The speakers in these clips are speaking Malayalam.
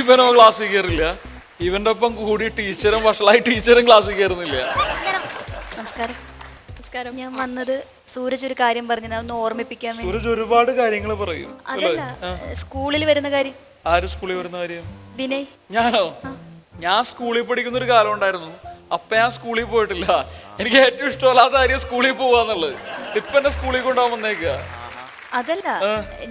ഇവനോ ക്ലാസ്സിൽ കയറില്ല, ഇവന്റെ ഒപ്പം കൂടി ടീച്ചറും വഷളായി ടീച്ചറും ക്ലാസ്സിൽ കയറുന്നില്ല. നമസ്കാരം. നമസ്കാരം. ഞാൻ വന്നത് സൂരജ് ഒരു കാര്യം പറഞ്ഞു, ഒന്ന് ഓർമ്മിപ്പിക്കാൻ വേണ്ടി. സൂരജ് ഒരുപാട് കാര്യങ്ങൾ പറയും. അതല്ല, സ്കൂളിൽ വരുന്ന കാര്യം. ആര് സ്കൂളിൽ വരുന്ന കാര്യം? വിനയ്. ഞാനോ? ഞാൻ സ്കൂളിൽ പഠിക്കുന്ന ഒരു കാലം ഉണ്ടായിരുന്നു. അപ്പൊ ഞാൻ സ്കൂളിൽ പോയിട്ടില്ല. എനിക്ക് ഏറ്റവും ഇഷ്ടമല്ലാത്ത കാര്യം സ്കൂളിൽ പോവാന്നുള്ളത്. ഇപ്പൊ എന്നെ സ്കൂളിൽ കൊണ്ടുപോകാൻ വന്നേക്കുക. അതല്ല,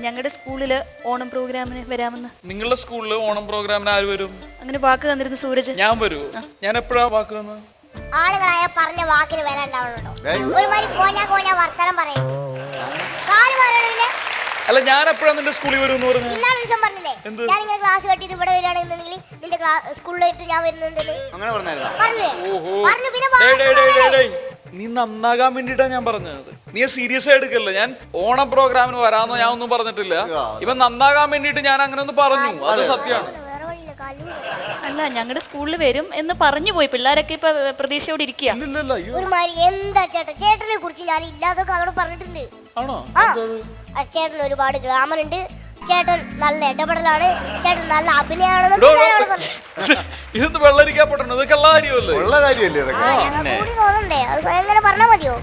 ഞങ്ങളുടെ സ്കൂളില് ഓണം പ്രോഗ്രാമിന് വരാമെന്ന്. നിങ്ങളുടെ സ്കൂളിൽ ഓണം പ്രോഗ്രാമിന് ആര് വരും? അങ്ങനെ വാക്ക് തന്നിരുന്നു സൂരജ്. ഞാൻ വരൂ? ഞാൻ എപ്പോഴാ വാക്ക് തന്നത്? ആളുകളായ പറഞ്ഞ വാക്കിന് വില ഉണ്ടാവുന്നുണ്ടോ? ഒരുമാതിരി കോഞ്ഞ വർത്തമാനം പറയുന്നത്. അല്ല, ഞാൻ എപ്പോഴാ നിന്റെ സ്കൂളിൽ വരും എന്ന് പറഞ്ഞു? ദിവസം പറഞ്ഞില്ലേ ഞാൻ ഇങ്ങനെ ക്ലാസ് കട്ടിട്ട് ഇവിടെ വരികയാണെന്നുണ്ടെങ്കിൽ നിന്റെ സ്കൂളിലായിട്ട് ഞാൻ വരുന്നുണ്ടെന്ന് അങ്ങനെ പറഞ്ഞായിരുന്നോ? നീ നന്നാകാൻ വേണ്ടിട്ടാ ഞാൻ പറഞ്ഞത്. നീ സീരിയസ് ആയി എടുക്കല്ലേ. ഞാൻ ഓണം പ്രോഗ്രാമിന് വരാന്നോ ഞാൻ ഒന്നും പറഞ്ഞിട്ടില്ല. ഇവൻ നന്നാകാൻ വേണ്ടിട്ട് ഞാൻ അങ്ങനെ ഒന്ന് പറഞ്ഞു. അത് സത്യമാണ്. അല്ല, ഞങ്ങളുടെ സ്കൂളിൽ വരും എന്ന് പറഞ്ഞു പോയി. പിള്ളേരൊക്കെ ഇപ്പൊ പ്രതീക്ഷയോടെ ഇരിക്കുക. എന്താ ചേട്ടനെ കുറിച്ച് ഞാൻ ഇല്ലാതൊക്കെ അവിടെ പറഞ്ഞിട്ടുണ്ട്. ചേട്ടൻ ഒരുപാട് ഗ്രാമർ ഉണ്ട്, ചേട്ടൻ നല്ല ഇടപെടലാണ്, ചേട്ടൻ നല്ല അഭിനയമാണെന്ന്. ഇതൊന്ന് വെള്ളരിക്കപ്പെടണം. ഇതൊക്കെ ഉള്ള കാര്യമല്ലേ? തോന്നണ്ടേ? അത് സ്വയം ഇങ്ങനെ പറഞ്ഞാൽ മതിയോ?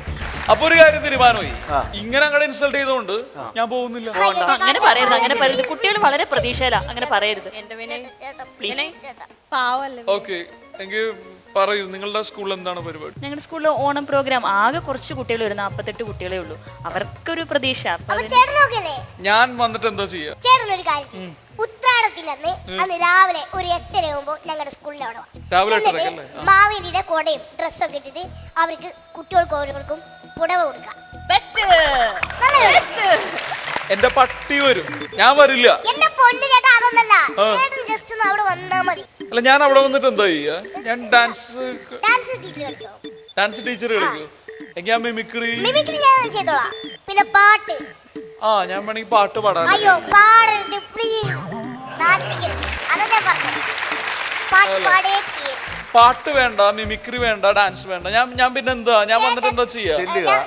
അപ്പൊ ഒരു കാര്യം തീരുമാനമായി. ഇങ്ങനെ അങ്ങോട്ട് ഇൻസൾട്ട് ചെയ്തോണ്ട് ഞാൻ പോകുന്നില്ല. അങ്ങനെ പറയരുത്, അങ്ങനെ പറയരുത്. കുട്ടികൾ വളരെ പ്രതീക്ഷയിലാ, അങ്ങനെ പറയരുത്. ഓക്കെ, എങ്കിൽ പറയൂ, നിങ്ങളുടെ സ്കൂളിൽ എന്താണ് പരിപാടി? ഞങ്ങളുടെ സ്കൂളിൽ ഓണം പ്രോഗ്രാം. ആകെ കുറച്ച് കുട്ടികൾ വരും, 48 കുട്ടികളേ ഉള്ളൂ. അവർക്കൊരു പ്രതീക്ഷ. ഞാൻ വന്നിട്ട് എന്താ ചെയ്യാ? ചേട്ടനൊരു കാര്യം, ഉത്രാടത്തിനന്ന് അന്ന് രാവിലെ ഒരു 8:30 ആകുമ്പോ ഞങ്ങളുടെ സ്കൂളിന്റെ അവിടെ മാവേലിയുടെ കൊടയും ഡ്രസ്സൊക്കെ ഇട്ടിട്ട് അവർക്ക് കുട്ടികൾക്ക് ഓരോർക്കും പുടവ കൊടുക്കാം. എന്റെ പട്ടി വരും, ഞാൻ വരില്ല. എന്റെ പൊന്നു ചേട്ടാ, അതൊന്നല്ല. ചേട്ടൻ ജസ്റ്റ് ഒന്ന് അവിടെ വന്നാ മതി. അല്ല, ഞാൻ അവിടെ വന്നിട്ട് എന്താ ചെയ്യാ? ഞാൻ ഡാൻസ് ടീച്ചർ കളിക്കൂ. എങ്കിൽ ഞാൻ മിമിക്രി ഞാൻ ചെയ്തോളാം. പിന്നെ പാട്ട്. ഞാൻ വേണമെങ്കിൽ പാട്ട് പാടാം. അയ്യോ, പാടരുത് പ്ലീസ്. പാട്ട് വേണ്ട, മിമിക്രി വേണ്ട, ഡാൻസ് വേണ്ട. ഞാൻ പിന്നെ എന്താ? ഞാൻ വന്നിട്ട് എന്താ ചെയ്യാ?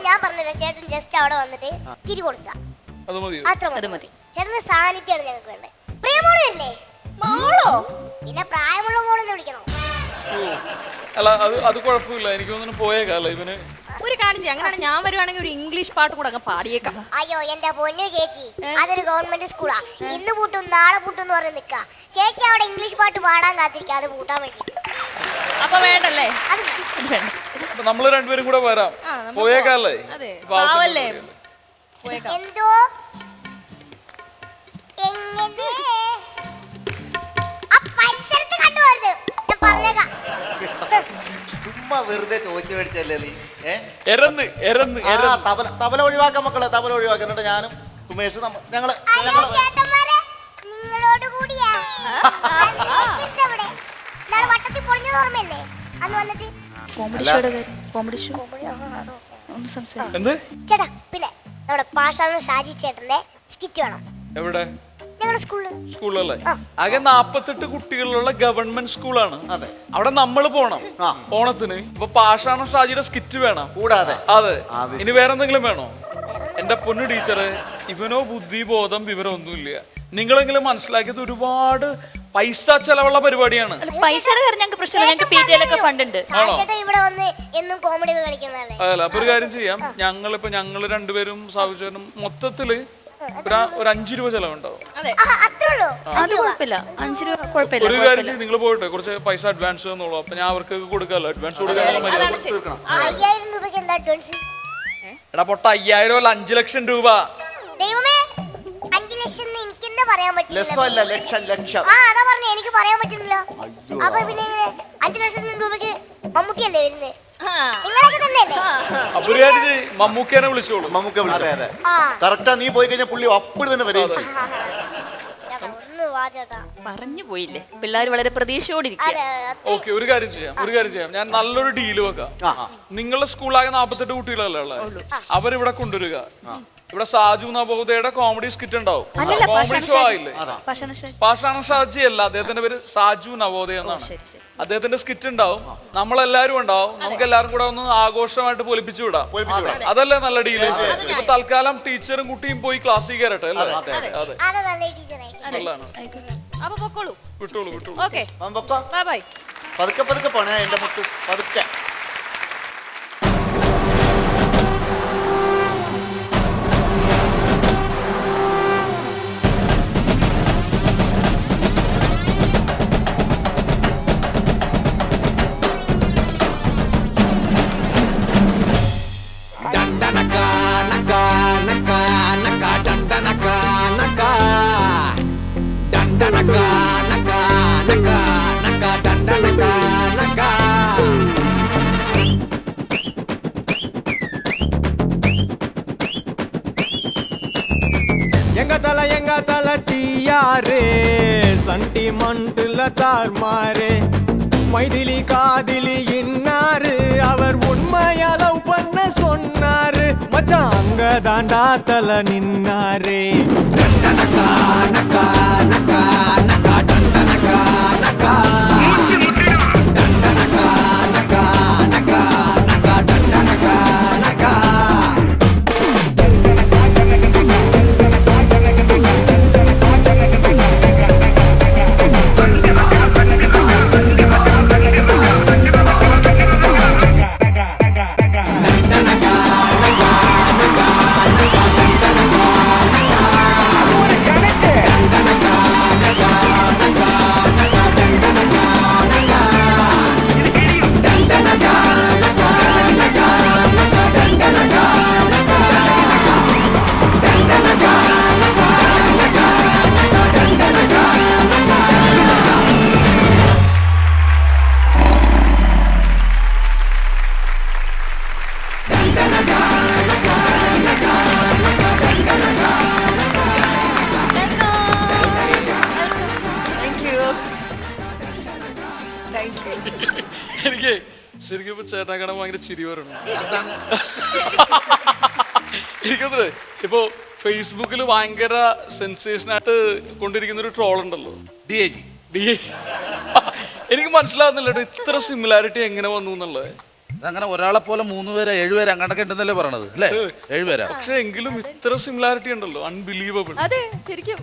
ഞാൻ പറഞ്ഞില്ല, ചേട്ടൻ ജസ്റ്റ് അവിടെ വന്നിട്ട് തിരി കൊടുക്കാം. അത് മതി. ചേട്ടന്റെ സാന്നിധ്യമാണ് ഞങ്ങൾക്ക് വേണ്ടത്. പ്രിയമോളല്ലേ? മോളോ? പിന്നെ പ്രായമുള്ള മോളെന്ന് വിളിക്കണോ? അല്ല, അത് കുഴപ്പമില്ല. എനിക്ക് തോന്നുന്നു പോയേക്കല്ല ഇവന്. ഒരു കാര്യം ചെയ്യാം, അങ്ങനെയാണ് ഞാൻ വരുവാണെങ്കിൽ ഒരു ഇംഗ്ലീഷ് പാട്ട് കൂടെ അങ്ങ് പാടിയേക്കാം. അയ്യോ എന്റെ പൊന്നു ചേച്ചി, അതൊരു ഗവൺമെന്റ് സ്കൂളാ. ഇന്ന് പൂട്ടും നാളെ പൂട്ടും എന്ന് പറഞ്ഞ് നിക്കാ. ചേച്ചി അവിടെ ഇംഗ്ലീഷ് പാട്ട് പാടാൻ കാത്തിരിക്കാ, അത് പൂട്ടാൻ വേണ്ടി. അപ്പൊ വേണ്ടല്ലേ? നമ്മള് രണ്ടുപേരും കൂടെ വരാം. പോയേക്കല്ലേ? എന്തോ എങ്ങനെ പരിസരത്ത് കണ്ടുപോരുത്, ഞാൻ പറഞ്ഞേക്കാം. ചുമ്മാ വെറുതെ ചോദിച്ചു മേടിച്ചല്ലേ നീ? തബല ഒഴിവാക്കാൻ മക്കളെ, തബല ഒഴിവാക്കാൻ. എന്നിട്ട് ഞാനും സുമേഷ് ഞങ്ങള് നിങ്ങളോട് കൂടിയാ വട്ടത്തിൽ പൊളിഞ്ഞത് ഓർമ്മയല്ലേ? അന്ന് വന്നിട്ട് ചേട്ടാ, പിന്നെ നമ്മുടെ പാഷാണ് ഷാജി ചേട്ടന്റെ സ്കിറ്റ് വേണം. എവിടെ? ഞങ്ങളുടെ സ്കൂളല്ലേ? ആകെ 48 കുട്ടികളുള്ള ഗവൺമെന്റ് സ്കൂളാണ്. അവിടെ നമ്മൾ പോണം ഓണത്തിന്. ഇപ്പൊ പാഷാണ് ഷാജിയുടെ സ്കിറ്റ് വേണം. കൂടാതെ അതെ, ഇനി വേറെ എന്തെങ്കിലും വേണോ? എന്റെ പൊന്നു ടീച്ചറെ, ഇവനോ ബുദ്ധി ബോധം വിവരം ഒന്നുമില്ല. നിങ്ങളെങ്കിലും മനസ്സിലാക്കിയത് ഒരുപാട് പൈസ ചെലവുള്ള പരിപാടിയാണ്. അതല്ല, അപ്പൊ ഒരു കാര്യം ചെയ്യാം. ഞങ്ങള് രണ്ടുപേരും സാഹചര്യം മൊത്തത്തില് ഒരു 5 രൂപ ചെലവുണ്ടാവും. ഒരു കാര്യം ചെയ്യും, നിങ്ങൾ പോയിട്ട് കുറച്ച് പൈസ അഡ്വാൻസ് തന്നോളൂ. അപ്പൊ ഞാൻ അവർക്ക് കൊടുക്കാമല്ലോ. അഡ്വാൻസ് കൊടുക്കാൻ എടാ പൊട്ട, 5000 അല്ല 5 ലക്ഷം രൂപ. പറയാൻ പറ്റില്ല. ലക്ഷം. ആ അതാ പറഞ്ഞു, എനിക്ക് പറയാൻ പറ്റുന്നില്ല. അപ്പൊ പിന്നെ 5 ലക്ഷം രൂപയ്ക്ക് മമ്മൂക്കയല്ലേ വരുന്നത്? നിങ്ങളൊക്കെ തന്നെയല്ലേ? അപ്പൊ ഒരു കാര്യം ചെയ്യ്, മമ്മൂക്കേനെ വിളിച്ചോളൂ. മമ്മൂക്ക വിളിച്ചോ. കറക്റ്റാ, നീ പോയി കഴിഞ്ഞാൽ പുള്ളി അപ്പോൾ തന്നെ വരും. ഒന്ന് വാ ചേട്ടാ. പറഞ്ഞു പോയില്ലേ, പിള്ളേർ വളരെ പ്രതീക്ഷയോടിരിക്കുക. ഓക്കെ, ഒരു കാര്യം ചെയ്യാം. ഞാൻ നല്ലൊരു ഡീല് വെക്കാം. നിങ്ങളുടെ സ്കൂളിലാകെ 48 കുട്ടികളല്ലേ ഉള്ളത്, അവരിവിടെ കൊണ്ടുവരിക. ഇവിടെ സാജു നവോദയയുടെ കോമഡി സ്കിറ്റ് ഉണ്ടാവും. കോമഡി ഷോ ആയില്ലേ? പാഷാണ ഷാജി അല്ല, അദ്ദേഹത്തിന്റെ പേര് സാജു നവോദയ എന്നാണ്. അദ്ദേഹത്തിന്റെ സ്കിറ്റ് ഉണ്ടാവും, നമ്മളെല്ലാരും ഉണ്ടാവും. നമുക്ക് എല്ലാവരും കൂടെ ഒന്ന് ആഘോഷമായിട്ട് പൊലിപ്പിച്ചു വിടാം. അതല്ലേ നല്ല ഡീല്? ഇപ്പൊ തൽക്കാലം ടീച്ചറും കുട്ടിയും പോയി ക്ലാസ്സിൽ കയറട്ടെ അല്ലേ? നല്ലതാണ്. വിട്ടോളൂ. പതുക്കെ പോണേ എന്റെ മുത്ത്, പതുക്കെ. எங்க தல டியாரே சண்டி மண்டுல தார்மாரே மைதிலி காதிலி இன்னாரு அவர் உண்மையா லவ் பண்ண சொன்னாரு மச்சான் அங்க தாண்டா தல நின்னாரே டண்டனகா நகா நகா நகா டண்டனகா நகா டண்டனகா நகா நகா நகா டண்டனகா நகா എനിക്ക് ശരിക്കും ഇപ്പൊ ചേട്ടാ കാണാൻ ഭയങ്കര ചിരി വരണം. എനിക്കത് ഇപ്പൊ ഫേസ്ബുക്കിൽ ഭയങ്കര സെൻസേഷൻ ആയിട്ട് കൊണ്ടിരിക്കുന്ന ഒരു ട്രോൾ ഉണ്ടല്ലോ, DAG. എനിക്ക് മനസ്സിലാവുന്നില്ല ഇത്ര സിമിലാരിറ്റി എങ്ങനെ വന്നു എന്നുള്ളത്. അങ്ങനെ ഒരാളെ പോലെ 3 പേരെ 7 പേരെ അങ്ങനൊക്കെ ഉണ്ടെന്നല്ലേ പറയണത് അല്ലേ? 7 പേരാ. പക്ഷെ എങ്കിലും ഇത്ര സിമിലാരിറ്റി ഉണ്ടല്ലോ, അൺബിലീവബിൾ. അതെ ശരിക്കും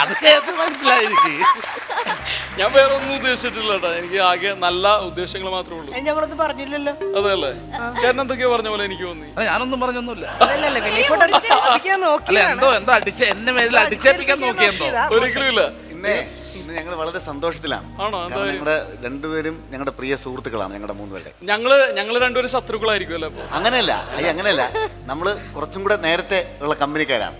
അതൊക്കെ മനസ്സിലായിരിക്കും. ഞാൻ വേറെ ഒന്നും ഉദ്ദേശിച്ചിട്ടില്ല കേട്ടോ, എനിക്ക് ആകെ നല്ല ഉദ്ദേശങ്ങൾ മാത്രമേ ഉള്ളൂ. ഞങ്ങളൊന്നും പറഞ്ഞില്ലല്ലോ. അതെല്ലേ, ചേട്ടൻ എന്തൊക്കെയോ പറഞ്ഞ പോലെ എനിക്ക് തോന്നി. ഞാനൊന്നും പറഞ്ഞൊന്നുമില്ല. നോക്കി എന്തോ അടിച്ച എന്നെ മേലിൽ അടിച്ചേൽപ്പിക്കാൻ നോക്കിയെന്തോ. ഒരിക്കലും ഇല്ല. ഇന്ന് ഞങ്ങൾ വളരെ സന്തോഷത്തിലാണ്. കാരണം ഞങ്ങളുടെ രണ്ടുപേരും ഞങ്ങളുടെ പ്രിയ സുഹൃത്തുക്കളാണ്. ഞങ്ങളുടെ 3 പേരുടെ ഞങ്ങള് രണ്ടുപേരും ശത്രുക്കളായിരിക്കും അല്ലേ? അങ്ങനെയല്ല, നമ്മള് കുറച്ചും കൂടെ നേരത്തെ ഉള്ള കമ്പനിക്കാരാണ്.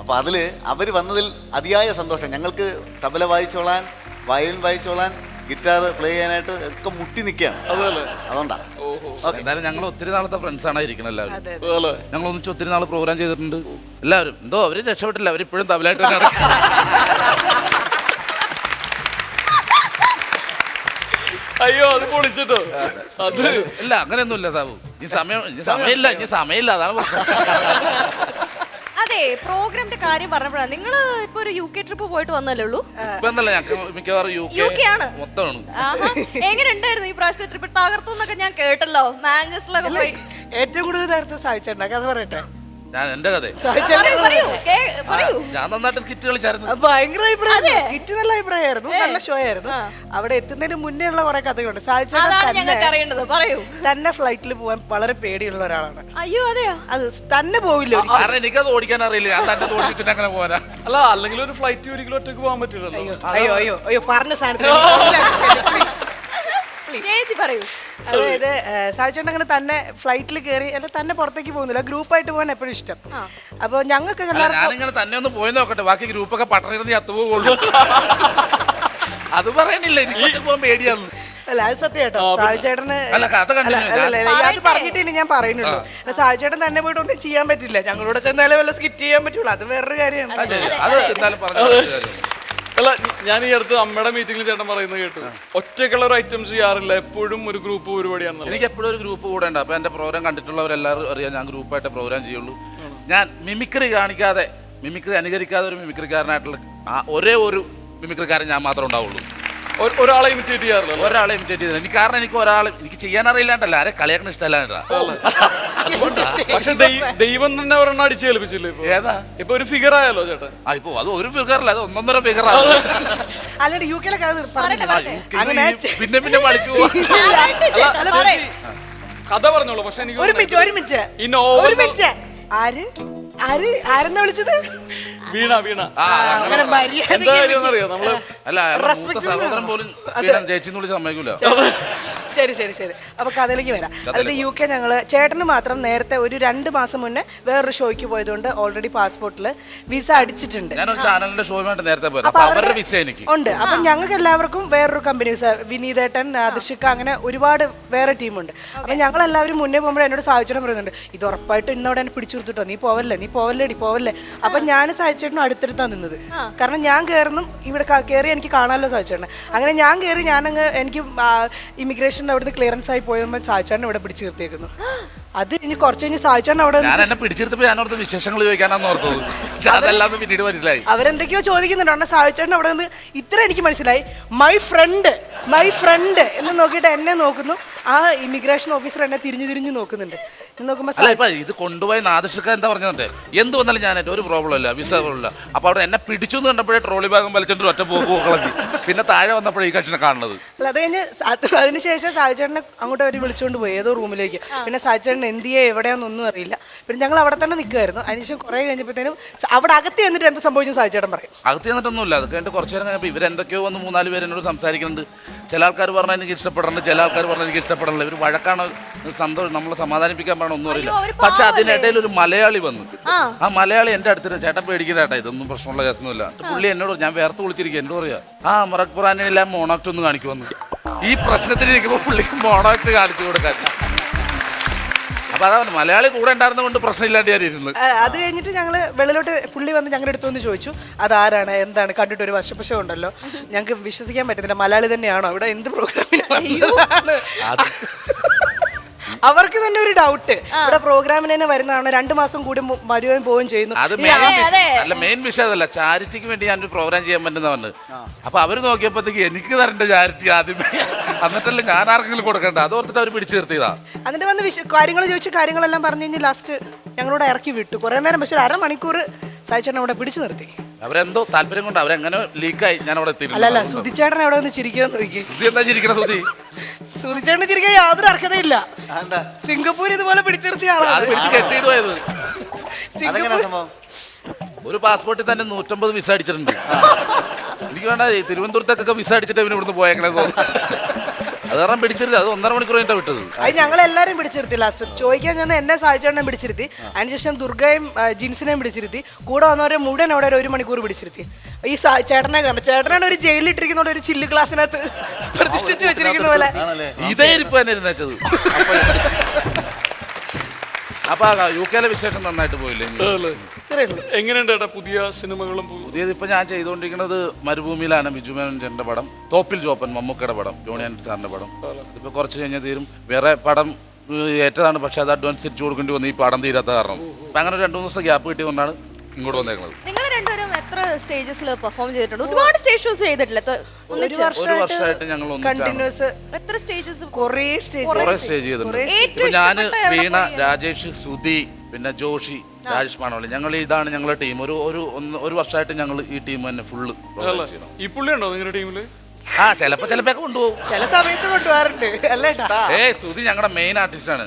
അപ്പൊ അതില് അവര് വന്നതിൽ അതിയായ സന്തോഷം. ഞങ്ങൾക്ക് തബല വായിച്ചോളാൻ, വയലിൻ വായിച്ചോളാൻ, ഗിറ്റാർ പ്ലേ ചെയ്യാനായിട്ട് ഒക്കെ മുട്ടി നിൽക്കുകയാണ്. അതുകൊണ്ടാ. എന്തായാലും ഞങ്ങൾ ഒത്തിരി നാളത്തെ ഫ്രണ്ട്സ് ആണ് ഇരിക്കുന്നത് എല്ലാവരും. ഞങ്ങൾ ഒന്നിച്ച് ഒത്തിരി നാൾ പ്രോഗ്രാം ചെയ്തിട്ടുണ്ട് എല്ലാവരും. എന്തോ അവര് രക്ഷപ്പെട്ടില്ല, അവരിപ്പോഴും തബലായിട്ട് അയ്യോ അത് പൊളിച്ചിട്ടോ. അത് ഇല്ല, അങ്ങനെയൊന്നുമില്ല സാബു. ഇനി സമയമില്ല അതാണ് പ്രശ്നം. അതെ, പ്രോഗ്രാമിന്റെ കാര്യം പറഞ്ഞപ്പോഴാണ് നിങ്ങള് ഇപ്പൊ ഒരു UK ട്രിപ്പ് പോയിട്ട് വന്നല്ലേ ഉള്ളൂ? ഞങ്ങൾക്ക് മിക്കവാറും UK ആണ് മൊത്തമാണ്. എങ്ങനെ ഉണ്ടായിരുന്നു ഈ പ്രാവശ്യത്തെ ട്രിപ്പ്? തകർത്തു എന്നൊക്കെ ഞാൻ കേട്ടല്ലോ. മാഞ്ചസ്റ്ററിലൊക്കെ പോയി ഏറ്റവും കൂടുതൽ നേരത്തെ സാധിച്ചിട്ടുണ്ട്. കഥ പറയട്ടെ. ഞാൻ എന്റെ കഥ ഞാൻ നന്നായിട്ട് സ്കിറ്റ് കളിച്ചായിരുന്നു. ഭയങ്കര അഭിപ്രായം, സ്കിറ്റ് നല്ല അഭിപ്രായമായിരുന്നു, നല്ല ഷോ ആയിരുന്നു. അവിടെ എത്തുന്നതിന് മുന്നേ ഉള്ള കുറെ കഥകളുണ്ട്. തന്നെ ഫ്ലൈറ്റിൽ പോകാൻ വളരെ പേടിയുള്ള ഒരാളാണ്. അയ്യോ അതെയോ? അത് തന്നെ പോവില്ല. എനിക്കത് ഓടിക്കാൻ അറിയില്ല. ഞാൻ തന്നെ ഓടിച്ചിട്ട് അങ്ങനെ പോരാ. അല്ല, അല്ലെങ്കിൽ ഒരു ഫ്ലൈറ്റ് ഒരിക്കലും ഒറ്റയ്ക്ക് പോകാൻ പറ്റില്ലല്ലോ. അയ്യോ പറഞ്ഞ സാധനത്തിൽ ചേച്ചി പറയൂ. അതായത് സാവിച്ചേട്ടൻ അങ്ങനെ തന്നെ ഫ്ലൈറ്റിൽ കയറി അല്ല തന്നെ പുറത്തേക്ക് പോകുന്നില്ല, ഗ്രൂപ്പായിട്ട് പോകാൻ എപ്പോഴും ഇഷ്ടം. അപ്പോൾ ഞങ്ങൾക്ക് ഞാനിങ്ങനെ തന്നെ ഒന്ന് പോയി നോക്കട്ടെ, ബാക്കി ഗ്രൂപ്പൊക്കെ പട്ടണിരുന്ന് ചത്തുപോകുള്ളൂ. അത് പറയാനില്ല, എനിക്ക് പോകാൻ പേടിയാണ്. അല്ല അത് സത്യം കേട്ടോ. സാവിച്ചേട്ടന് അല്ല, കഥ കണ്ടിന്യൂ. അത് പറഞ്ഞിട്ട് ഇനി ഞാൻ പറയുന്നുള്ളൂ. സാവിച്ചേട്ടൻ തന്നെ പോയിട്ട് ഒന്നും ചെയ്യാൻ പറ്റില്ല, ഞങ്ങളോട് ചെന്നാലേ വല്ല സ്കിറ്റ് ചെയ്യാൻ പറ്റുള്ളൂ. അത് വേറൊരു കാര്യമാണ്. അത് എന്തായാലും പറഞ്ഞു. അല്ല, ഞാൻ ഈ അടുത്ത് അമ്മയുടെ മീറ്റിംഗിൽ ചേട്ടൻ പറയുന്നത് കേട്ടു, ഒറ്റയ്ക്കുള്ള ഒരു ഐറ്റം ചെയ്യാറില്ല, എപ്പോഴും ഒരു ഗ്രൂപ്പ് പരിപാടിയാണ്. എനിക്ക് എപ്പോഴും ഒരു ഗ്രൂപ്പ് കൂടെ ഉണ്ട്. അപ്പോൾ എൻ്റെ പ്രോഗ്രാം കണ്ടിട്ടുള്ളവരെല്ലാവരും അറിയാം, ഞാൻ ഗ്രൂപ്പായിട്ട് പ്രോഗ്രാം ചെയ്യുള്ളൂ. ഞാൻ മിമിക്രി കാണിക്കാതെ, മിമിക്രി അനുകരിക്കാതെ ഒരു മിമിക്രിക്കാരനായിട്ടുള്ള ഒരേ ഒരു മിമിക്രിക്കാരൻ ഞാൻ മാത്രമേ ഉണ്ടാവുള്ളൂ. ഒരാളെ ഇമിറ്റേറ്റ് ചെയ്യാറില്ല. ഒരാളെ ഇമിറ്റേറ്റ് ചെയ്തില്ല എനിക്ക്. കാരണം എനിക്ക് ചെയ്യാൻ അറിയില്ലാണ്ടല്ല, ആരെ കളിയാക്കണ ഇഷ്ടമല്ല. പക്ഷെ ദൈവം തന്നെ ഒരെണ്ണം അടിച്ചേൽപ്പിച്ചില്ലേ ഏതാ? ഇപ്പൊ ഒരു ഫിഗർ ആയാലോ ചേട്ടൻ. ഇപ്പൊ അത് ഒരു ഫിഗറല്ല, അത് 1.5 ഫിഗറാണ്. അല്ലെങ്കിൽ യു കെയിലൊക്കെ അത് പിന്നെ പിന്നെ കളിച്ചു കഥ പറഞ്ഞോളൂ. പക്ഷെ എനിക്ക് ഒരു മിനിറ്റ് ആരെന്നാ വിളിച്ചത്? വീണ. അങ്ങനെ എന്താ നമ്മള് അല്ല, സഹോദരൻ പോലും ചേച്ചിന്ന് വിളിച്ച് സമ്മതിക്കൂല. ശരി അപ്പൊ കഥയിലേക്ക് വരാം. അതായത് യു കെ ഞങ്ങള് ചേട്ടന് മാത്രം നേരത്തെ ഒരു 2 മാസം മുന്നേ വേറൊരു ഷോയ്ക്ക് പോയതുകൊണ്ട് ഓൾറെഡി പാസ്പോർട്ടിൽ വിസ അടിച്ചിട്ടുണ്ട്. ഞാനൊരു ചാനലിന്റെ ഷോയുമായിട്ട് നേരത്തെ വിസ എനിക്ക് ഉണ്ട്. അപ്പൊ ഞങ്ങൾക്ക് എല്ലാവർക്കും വേറൊരു കമ്പനി വിസ, വിനീതേട്ടൻ, ആദിഷിക്ക, അങ്ങനെ ഒരുപാട് വേറെ ടീമുണ്ട്. അപ്പൊ ഞങ്ങൾ എല്ലാവരും മുന്നേ പോകുമ്പോൾ എന്നോട് സാവിച്ചേട്ടൻ പറയുന്നുണ്ട്, ഇത് ഉറപ്പായിട്ട് ഇന്നോടെ എന്നെ പിടിച്ചു കൊടുത്തിട്ടോ, നീ പോവല്ലേ. അപ്പൊ ഞാൻ സാവിച്ചേട്ടനും അടുത്തെടുത്താ നിന്നത്. കാരണം ഞാൻ കയറുന്നു, ഇവിടെ കയറി എനിക്ക് കാണാമല്ലോ സാവിച്ചേട്ടനെ. അങ്ങനെ ഞാൻ കയറി, എനിക്ക് ഇമിഗ്രേഷൻ അവിടുന്ന് ക്ലിയറൻസ് ആയി പോയപ്പോൾ സാവിച്ചേട്ടൻ ഇവിടെ പിടിച്ചു നിർത്തിയേക്കുന്നു. അത് ഇനി കുറച്ച് കഴിഞ്ഞ് സാവിച്ചേട്ടൻ അവിടെ എന്നെ പിടിച്ചെടുത്തപ്പോൾ ഞാൻ ഓർത്ത് വിശേഷങ്ങൾ ചോദിക്കാനാന്ന് ഓർത്തത്. അതെല്ലാം പിന്നീട് മനസ്സിലായി. അവരെന്തൊക്കെയോ ചോദിക്കുന്നുണ്ട്. സാവിച്ചേട്ടൻ അവിടെ നിന്ന് ഇത്ര എനിക്ക് മനസ്സിലായി, മൈ ഫ്രണ്ട് എന്ന് നോക്കിയിട്ട് എന്നെ നോക്കുന്നു. ആ ഇമിഗ്രേഷൻ ഓഫീസർ എന്നെ തിരിഞ്ഞു നോക്കുന്നുണ്ട്. അല്ല, ഇപ്പൊ ഇത് കൊണ്ടുപോയി നാദിഷിക്ക എന്താ പറഞ്ഞത്, എന്ത് വന്നാലും ഞാനായിട്ട് ഒരു പ്രോബ്ലം ഇല്ല, വിസ ഇല്ല. അപ്പൊ അവിടെ എന്നെ പിടിച്ചു എന്ന് കണ്ടപ്പോഴേ ട്രോളി ബാഗും വലിച്ചിട്ട് ഒറ്റ പോക്കളഞ്ഞു. പിന്നെ താഴെ വന്നപ്പോഴേ ഈ കക്ഷിനെ കാണുന്നത്. അല്ല, അത് കഴിഞ്ഞ് അതിനുശേഷം സാവിച്ചേട്ടനെ അങ്ങോട്ട് അവർ വിളിച്ചുകൊണ്ട് പോയി ഏതോ റൂമിലേക്ക്. പിന്നെ സാവിച്ചേട്ടൻ എന്തിയെ എവിടെയാണെന്നൊന്നും അറിയില്ല. പിന്നെ ഞങ്ങൾ അവിടെ തന്നെ നിൽക്കുമായിരുന്നു. അതിനുശേഷം കുറെ കഴിഞ്ഞപ്പോഴത്തേനും അവിടെ അകത്ത് എന്നിട്ട് എന്ത് സംഭവിച്ചു സാവിച്ചേട്ടൻ പറയും. അകത്ത് ചെന്നിട്ടൊന്നുമില്ല. അത് കഴിഞ്ഞിട്ട് കുറച്ച് നേരം കഴിഞ്ഞപ്പോൾ ഇവരെന്തൊക്കെയോ വന്ന് 3-4 പേര് എന്നോട് സംസാരിക്കുന്നുണ്ട്. ചില ആൾക്കാർ പറഞ്ഞാൽ എനിക്ക് ഇഷ്ടപ്പെടണം, ചില ആൾക്കാർ പറഞ്ഞാൽ എനിക്ക് ഇഷ്ടപ്പെടണില്ല. ഇവർ വഴക്കാണ്, സന്തോഷം, നമ്മളെ സമാധാനിപ്പിക്കാൻ പറയണം, ഒന്നും അറിയില്ല. പക്ഷെ അതിനിടയിൽ ഒരു മലയാളി വന്നു. ആ മലയാളി എന്റെ അടുത്ത്, ചേട്ടൻ പേടിക്കുന്ന ചേട്ടാ, ഇതൊന്നും പ്രശ്നമുള്ള കേസൊന്നുമില്ല. പുള്ളി എന്നോട്, ഞാൻ വേർത്ത് വിളിച്ചിരിക്കുക, എന്നോട് പറയാ, മറക് ഖുറാനെല്ലാം മോണാക്ട് ഒന്ന് കാണിക്കുമെന്ന്. ഈ പ്രശ്നത്തിൽ ഇരിക്കുമ്പോൾ പുള്ളിക്ക് മോണാക്ട് കാണിച്ചു കൊടുക്കാൻ. അപ്പൊ അതാ മലയാളി കൂടെ ഉണ്ടായിരുന്നതുകൊണ്ട് പ്രശ്നമില്ലാണ്ട് ഞാൻ ഇരുന്നു. അത് കഴിഞ്ഞിട്ട് ഞങ്ങള് വെളിയിലോട്ട് പുള്ളി വന്ന് ഞങ്ങളുടെ അടുത്ത് വന്ന് ചോദിച്ചു, അതാരാണ്, എന്താണ്, കണ്ടിട്ട് ഒരു വശപശം ഉണ്ടല്ലോ, ഞങ്ങൾക്ക് വിശ്വസിക്കാൻ പറ്റുന്നില്ല, മലയാളി തന്നെയാണോ, ഇവിടെ എന്ത് പ്രോഗ്രാമിനാണ്? അവർക്ക് തന്നെ ഒരു ഡൗട്ട്, ഇവിടെ പ്രോഗ്രാമിന് തന്നെ വരുന്നതാണ്, 2 മാസം കൂടി വരുകയും പോവുകയും ചെയ്യുന്നു. അത് മെയിൻ വിഷയം അതല്ല, ചാരിറ്റിക്ക് വേണ്ടി ഞാനൊരു പ്രോഗ്രാം ചെയ്യാൻ പറ്റുന്ന വന്ന്. അപ്പൊ അവര് നോക്കിയപ്പോഴത്തേക്ക് എനിക്ക് തരേണ്ട ചാരിറ്റി ആദ്യമേ, എന്നിട്ടല്ലേ ഞാൻ ആർക്കെങ്കിലും കൊടുക്കണ്ട. അത് ഓർത്തിട്ട് അവർ പിടിച്ചു നിർത്തിയതാ. എന്നിട്ട് വന്ന് കാര്യങ്ങൾ ചോദിച്ചു, കാര്യങ്ങളെല്ലാം പറഞ്ഞു കഴിഞ്ഞ് ലാസ്റ്റ് ഞങ്ങളോട് ഇറക്കി വിട്ടു. കുറെ നേരം, പക്ഷെ 1/2 മണിക്കൂർ സായിച്ചേട്ടൻ അവിടെ പിടിച്ചു നിർത്തി. അവരെന്തോ താല്പര്യം കൊണ്ട് അവരെങ്ങനെ ലീക്കായി ഞാൻ അവിടെ എത്തി. അല്ലല്ല, സുധിച്ചേട്ടൻ അവിടെ വന്ന് ചിരിക്കാൻ നോക്കി. എന്താ ചിരിക്കണ സുധി? സുധിച്ചേട്ടന് ചിരിക്കാൻ യാതൊരു അർഹതയില്ല. സിംഗപ്പൂർ ഇതുപോലെ പിടിച്ചു നിർത്തിയ ആളാണ്. പിടിച്ച് കെട്ടിയിട്ട് പോയത്. ഒരു പാസ്പോർട്ടിൽ തന്നെ 150 വിസ അടിച്ചിട്ടുണ്ട്. എനിക്ക് വേണ്ട, തിരുവനന്തപുരത്തേക്കൊക്കെ വിസ അടിച്ചിട്ട് ഇവന് ഇവിടുന്ന് പോയേക്കണേ തോന്നുന്നു. അത് കാരണം പിടിച്ചിരുത്തി. അത് 1.5 മണിക്കൂർ കഴിഞ്ഞാൽ വിട്ടത്. അത് ഞങ്ങളെല്ലാരും പിടിച്ചിരുത്തി. ലാസ്റ്റ് ചോദിക്കാൻ ഞാൻ എന്നെ സാധിച്ചേട്ടനെ പിടിച്ചിരുത്തി. അതിനുശേഷം ദുർഗയും ജിൻസിനെയും പിടിച്ചിരുത്തി. കൂടെ വന്നവരെ മുഴുവൻ അവിടെ 1 മണിക്കൂർ പിടിച്ചിരുത്തി. ഈ ചേട്ടനെ കണ്ടു. ചേട്ടനാണ് ഒരു ജയിലിലിട്ടിരിക്കുന്ന ഒരു ചില്ല് ഗ്ലാസിനകത്ത് പ്രതിഷ്ഠിച്ചു വെച്ചിരിക്കുന്ന പോലെ ഇതേ ഇരിപ്പ് തന്നെ ഇരുന്ന് വെച്ചത്. അപ്പൊ യു കെയിലെ വിശേഷം നന്നായിട്ട് പോയില്ലേ? എങ്ങനെയുണ്ട് ഏട്ടാ പുതിയ സിനിമകളും? പുതിയത് ഇപ്പൊ ഞാൻ ചെയ്തുകൊണ്ടിരിക്കുന്നത് മരുഭൂമിയിലാണ്, ബിജു മേനോന്റെ പടം, തോപ്പിൽ ജോപ്പൻ മമ്മൂക്കയുടെ പടം, ജോണി ആൻഡ് സാറിന്റെ പടം. ഇപ്പൊ കുറച്ച് കഴിഞ്ഞാൽ തീരും. വേറെ പടം ഏറ്റതാണ്, പക്ഷെ അത് അഡ്വാൻസ് തിരിച്ചു കൊടുക്കേണ്ടി വന്നു ഈ പടം തീരാത്ത കാരണം. അപ്പൊ അങ്ങനെ 2-3 ദിവസം ഗ്യാപ്പ് കിട്ടിയതുകൊണ്ടാണ് ഇങ്ങോട്ട് വന്നേക്കുന്നത്. നിങ്ങൾ രണ്ടുപേരും എത്ര സ്റ്റേജസിൽ പെർഫോം ചെയ്തിട്ടുണ്ട്? ഒരുപാട് സ്റ്റേജ് ഷോസ് ചെയ്തിട്ടില്ല? ഒരു വർഷമായിട്ട് ഞങ്ങൾ കണ്ടിന്യൂസ് എത്ര സ്റ്റേജസ്? കുറേ സ്റ്റേജ് ചെയ്തിട്ടുണ്ട്. ഇപ്പൊ ഞാന്, വീണ, രാജേഷ്, സുധി, പിന്നെ ജോഷി, രാജേഷ് മാണവള്ളി, ഞങ്ങൾ ഇതാണ് ഞങ്ങളുടെ ടീം. ഒരു വർഷമായിട്ട് ഞങ്ങൾ ഈ ടീം തന്നെ ഫുള്ള്. ഈ പുള്ളി ഉണ്ടോ നിങ്ങളുടെ ടീമില്? ചിലപ്പോ കൊണ്ടുപോകും, ചില സമയത്ത് കൊണ്ടുപോകാറുണ്ട്. സുധി ഞങ്ങളുടെ മെയിൻ ആർട്ടിസ്റ്റ് ആണ്.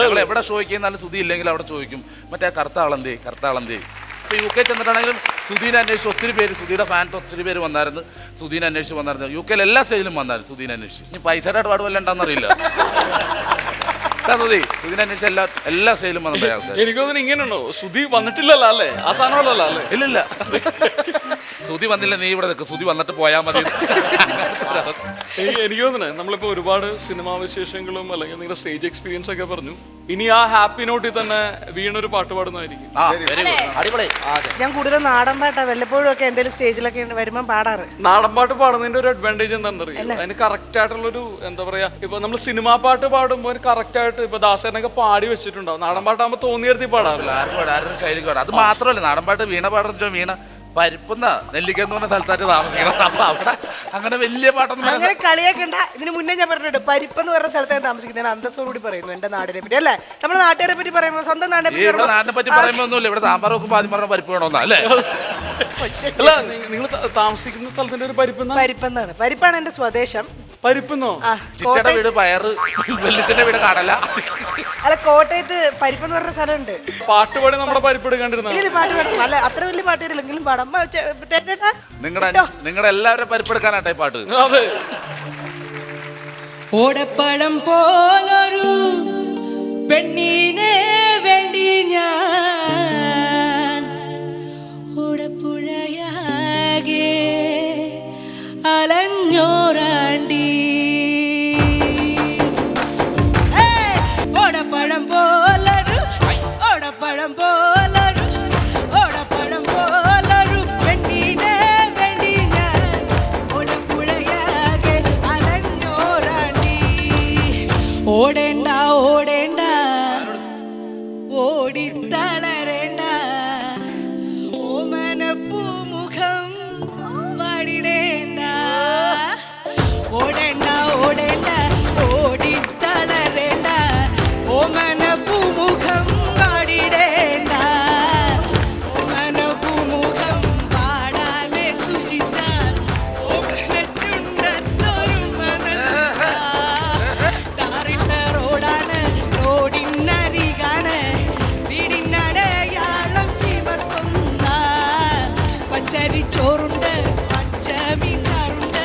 ഞങ്ങൾ എവിടെ ഷോയ്ക്ക് നല്ല സുധി ഇല്ലെങ്കിൽ അവിടെ ചോദിക്കും, മറ്റേ കറുത്ത ആളെന്തേ. ഇപ്പൊ UK ചെന്നിട്ടാണെങ്കിലും സുധീനെ അന്വേഷിച്ച് ഒത്തിരി പേര്, സുധീയുടെ ഫാൻസ് ഒത്തിരി പേര് വന്നായിരുന്നു, സുധീനെ അന്വേഷിച്ച് വന്നായിരുന്നു. UK എല്ലാ സ്റ്റേജിലും വന്നായിരുന്നു സുധീനെ അന്വേഷിച്ച്. ഇനി പൈസയുടെ ഇടപാട് വല്ല ഉണ്ടെന്നറിയില്ല. സുധീനെ അന്വേഷിച്ച് എല്ലാ സ്റ്റേജിലും വന്നിട്ട് ആൾക്കാർ. എനിക്ക് തോന്നുന്നു ഇങ്ങനെയുണ്ടോ, സുധി വന്നിട്ടില്ലല്ലോ അല്ലേ, ആ സാധനമല്ലല്ലോ അല്ലേ? ഇല്ലില്ല, സുധി വന്നില്ല, നീ ഇവിടെ നിൽക്കും, സുധി വന്നിട്ട് പോയാൽ മതി. എനിക്ക് തോന്നുന്നത് നമ്മളിപ്പോ ഒരുപാട് സിനിമാ വിശേഷങ്ങളും അല്ലെങ്കിൽ നിങ്ങളുടെ സ്റ്റേജ് എക്സ്പീരിയൻസ് ഒക്കെ പറഞ്ഞു. ഇനി ആ ഹാപ്പി നോട്ടിൽ തന്നെ വീണൊരു പാട്ട് പാടുന്നതായിരിക്കും. അടിപൊളി. ഞാൻ കൂടുതലും നാടൻ പാട്ടാ വല്ലപ്പോഴും ഒക്കെ എന്തെങ്കിലും സ്റ്റേജിലൊക്കെ വരുമ്പോൾ പാടാറ്. നാടൻ പാട്ട് പാടുന്നതിന്റെ ഒരു അഡ്വാൻറ്റേജ് എന്താണെന്ന് അറിയാം, അതിന് കറക്റ്റ് ആയിട്ടുള്ളൊരു എന്താ പറയാ, ഇപ്പൊ നമ്മൾ സിനിമാ പാട്ട് പാടുമ്പോൾ കറക്റ്റ് ആയിട്ട് ഇപ്പൊ ദാസേനൊക്കെ പാടി വെച്ചിട്ടുണ്ടാവും. നാടൻ പാട്ടാകുമ്പോൾ തോന്നിയെടുത്തി പാടാറില്ല. ആരും ശൈലിക്ക് പാടാം. അത് മാത്രമല്ല നാടൻ പാട്ട് വീണ പാടുന്ന വീണ പരിപ്പുന്ന നെല്ലിക്ക എന്ന് പറഞ്ഞ സ്ഥലത്തായിട്ട് താമസിക്കണം. അപ്പൊ അവിടെ അങ്ങനെ വലിയ പാട്ടൊന്നും അങ്ങനെ കളിയാക്കണ്ട. ഇതിന് മുന്നേ ഞാൻ പറഞ്ഞിട്ടുണ്ട്, പരിപ്പെന്ന് പറഞ്ഞ സ്ഥലത്താണ് താമസിക്കുന്നത്. അന്തസ്സോടുകൂടി പറയുന്നു എന്റെ നാടിനെ പറ്റി, അല്ലേ? നമ്മുടെ നാട്ടുകാരെ പറ്റി പറയുമ്പോൾ സ്വന്തം നാടിനെ പറ്റി ഇവിടെ നാടിനെ പറ്റി പറയുമ്പോ ഒന്നുമില്ല. ഇവിടെ സാമ്പാർ വെക്കുമ്പോൾ ആദ്യം പറഞ്ഞ പരിപ്പ് വേണമെന്നാ, അല്ലേ? അല്ല, നിങ്ങൾ താമസിക്കുന്ന സ്ഥലത്തിന്റെ ഒരു പരിപ്പെന്നാണ്. പരിപ്പാണ് എന്റെ സ്വദേശം. പരിപ്പെന്നോ? ചിറ്റയുടെ വീട് പയറ്, വെല്ലിത്തിന്റെ വീട് കടല. അല്ല, കോട്ടയത്ത് പരിപ്പെന്ന് പറഞ്ഞ സ്ഥലമുണ്ട്. പാട്ട് പാടി നമ്മുടെ പരിപ്പ് എടുക്കാണ്ടിരുന്ന അല്ല, അത്ര വലിയ പാട്ടുകാരില്ലെങ്കിലും പാടാം. നിങ്ങളുടെ എല്ലാവരും പരിപ്പെടുക്കാനാട്ടെ പാട്ട്. അതെ. ഓടപ്പഴം പോലൊരു പെണ്ണിനെ വേണ്ടി ഞാൻ ഓടപ്പുഴയാകെ അലഞ്ഞോറാണ്ടി. ഓടപ്പഴം പോലൊരു ഓടപ്പഴം പോലൊരു ഓടപ്പഴം പോലൊരു പെണ്ണിനെ വേണ്ടി ഞാൻ ഓടപ്പുഴയാകെ അലഞ്ഞോറാണ്ടി. ഓടേണ്ട ഓടേണ്ട ഓടിത്തളരേണ്ട ഓമനപ്പൂമുഖം വാടിടേണ്ട. ഓടേണ്ട ഓടേണ്ട ഓടിത്തളരേണ്ട ഓമനപ്പൂമുഖം വാടിടേണ്ട. ഓമനപ്പൂമുഖം പാടാതെ സൂക്ഷിച്ചാൽ ഓമനച്ചുണ്ടത്തൊരുമ ടാറിട്ട റോഡാണ്, റോഡിനരികാണ് വീടിനടയാളം ചുമക്കുന്ന പച്ചരിച്ചോറുണ്ട്, പച്ചമീൻ ചാറുണ്ട്.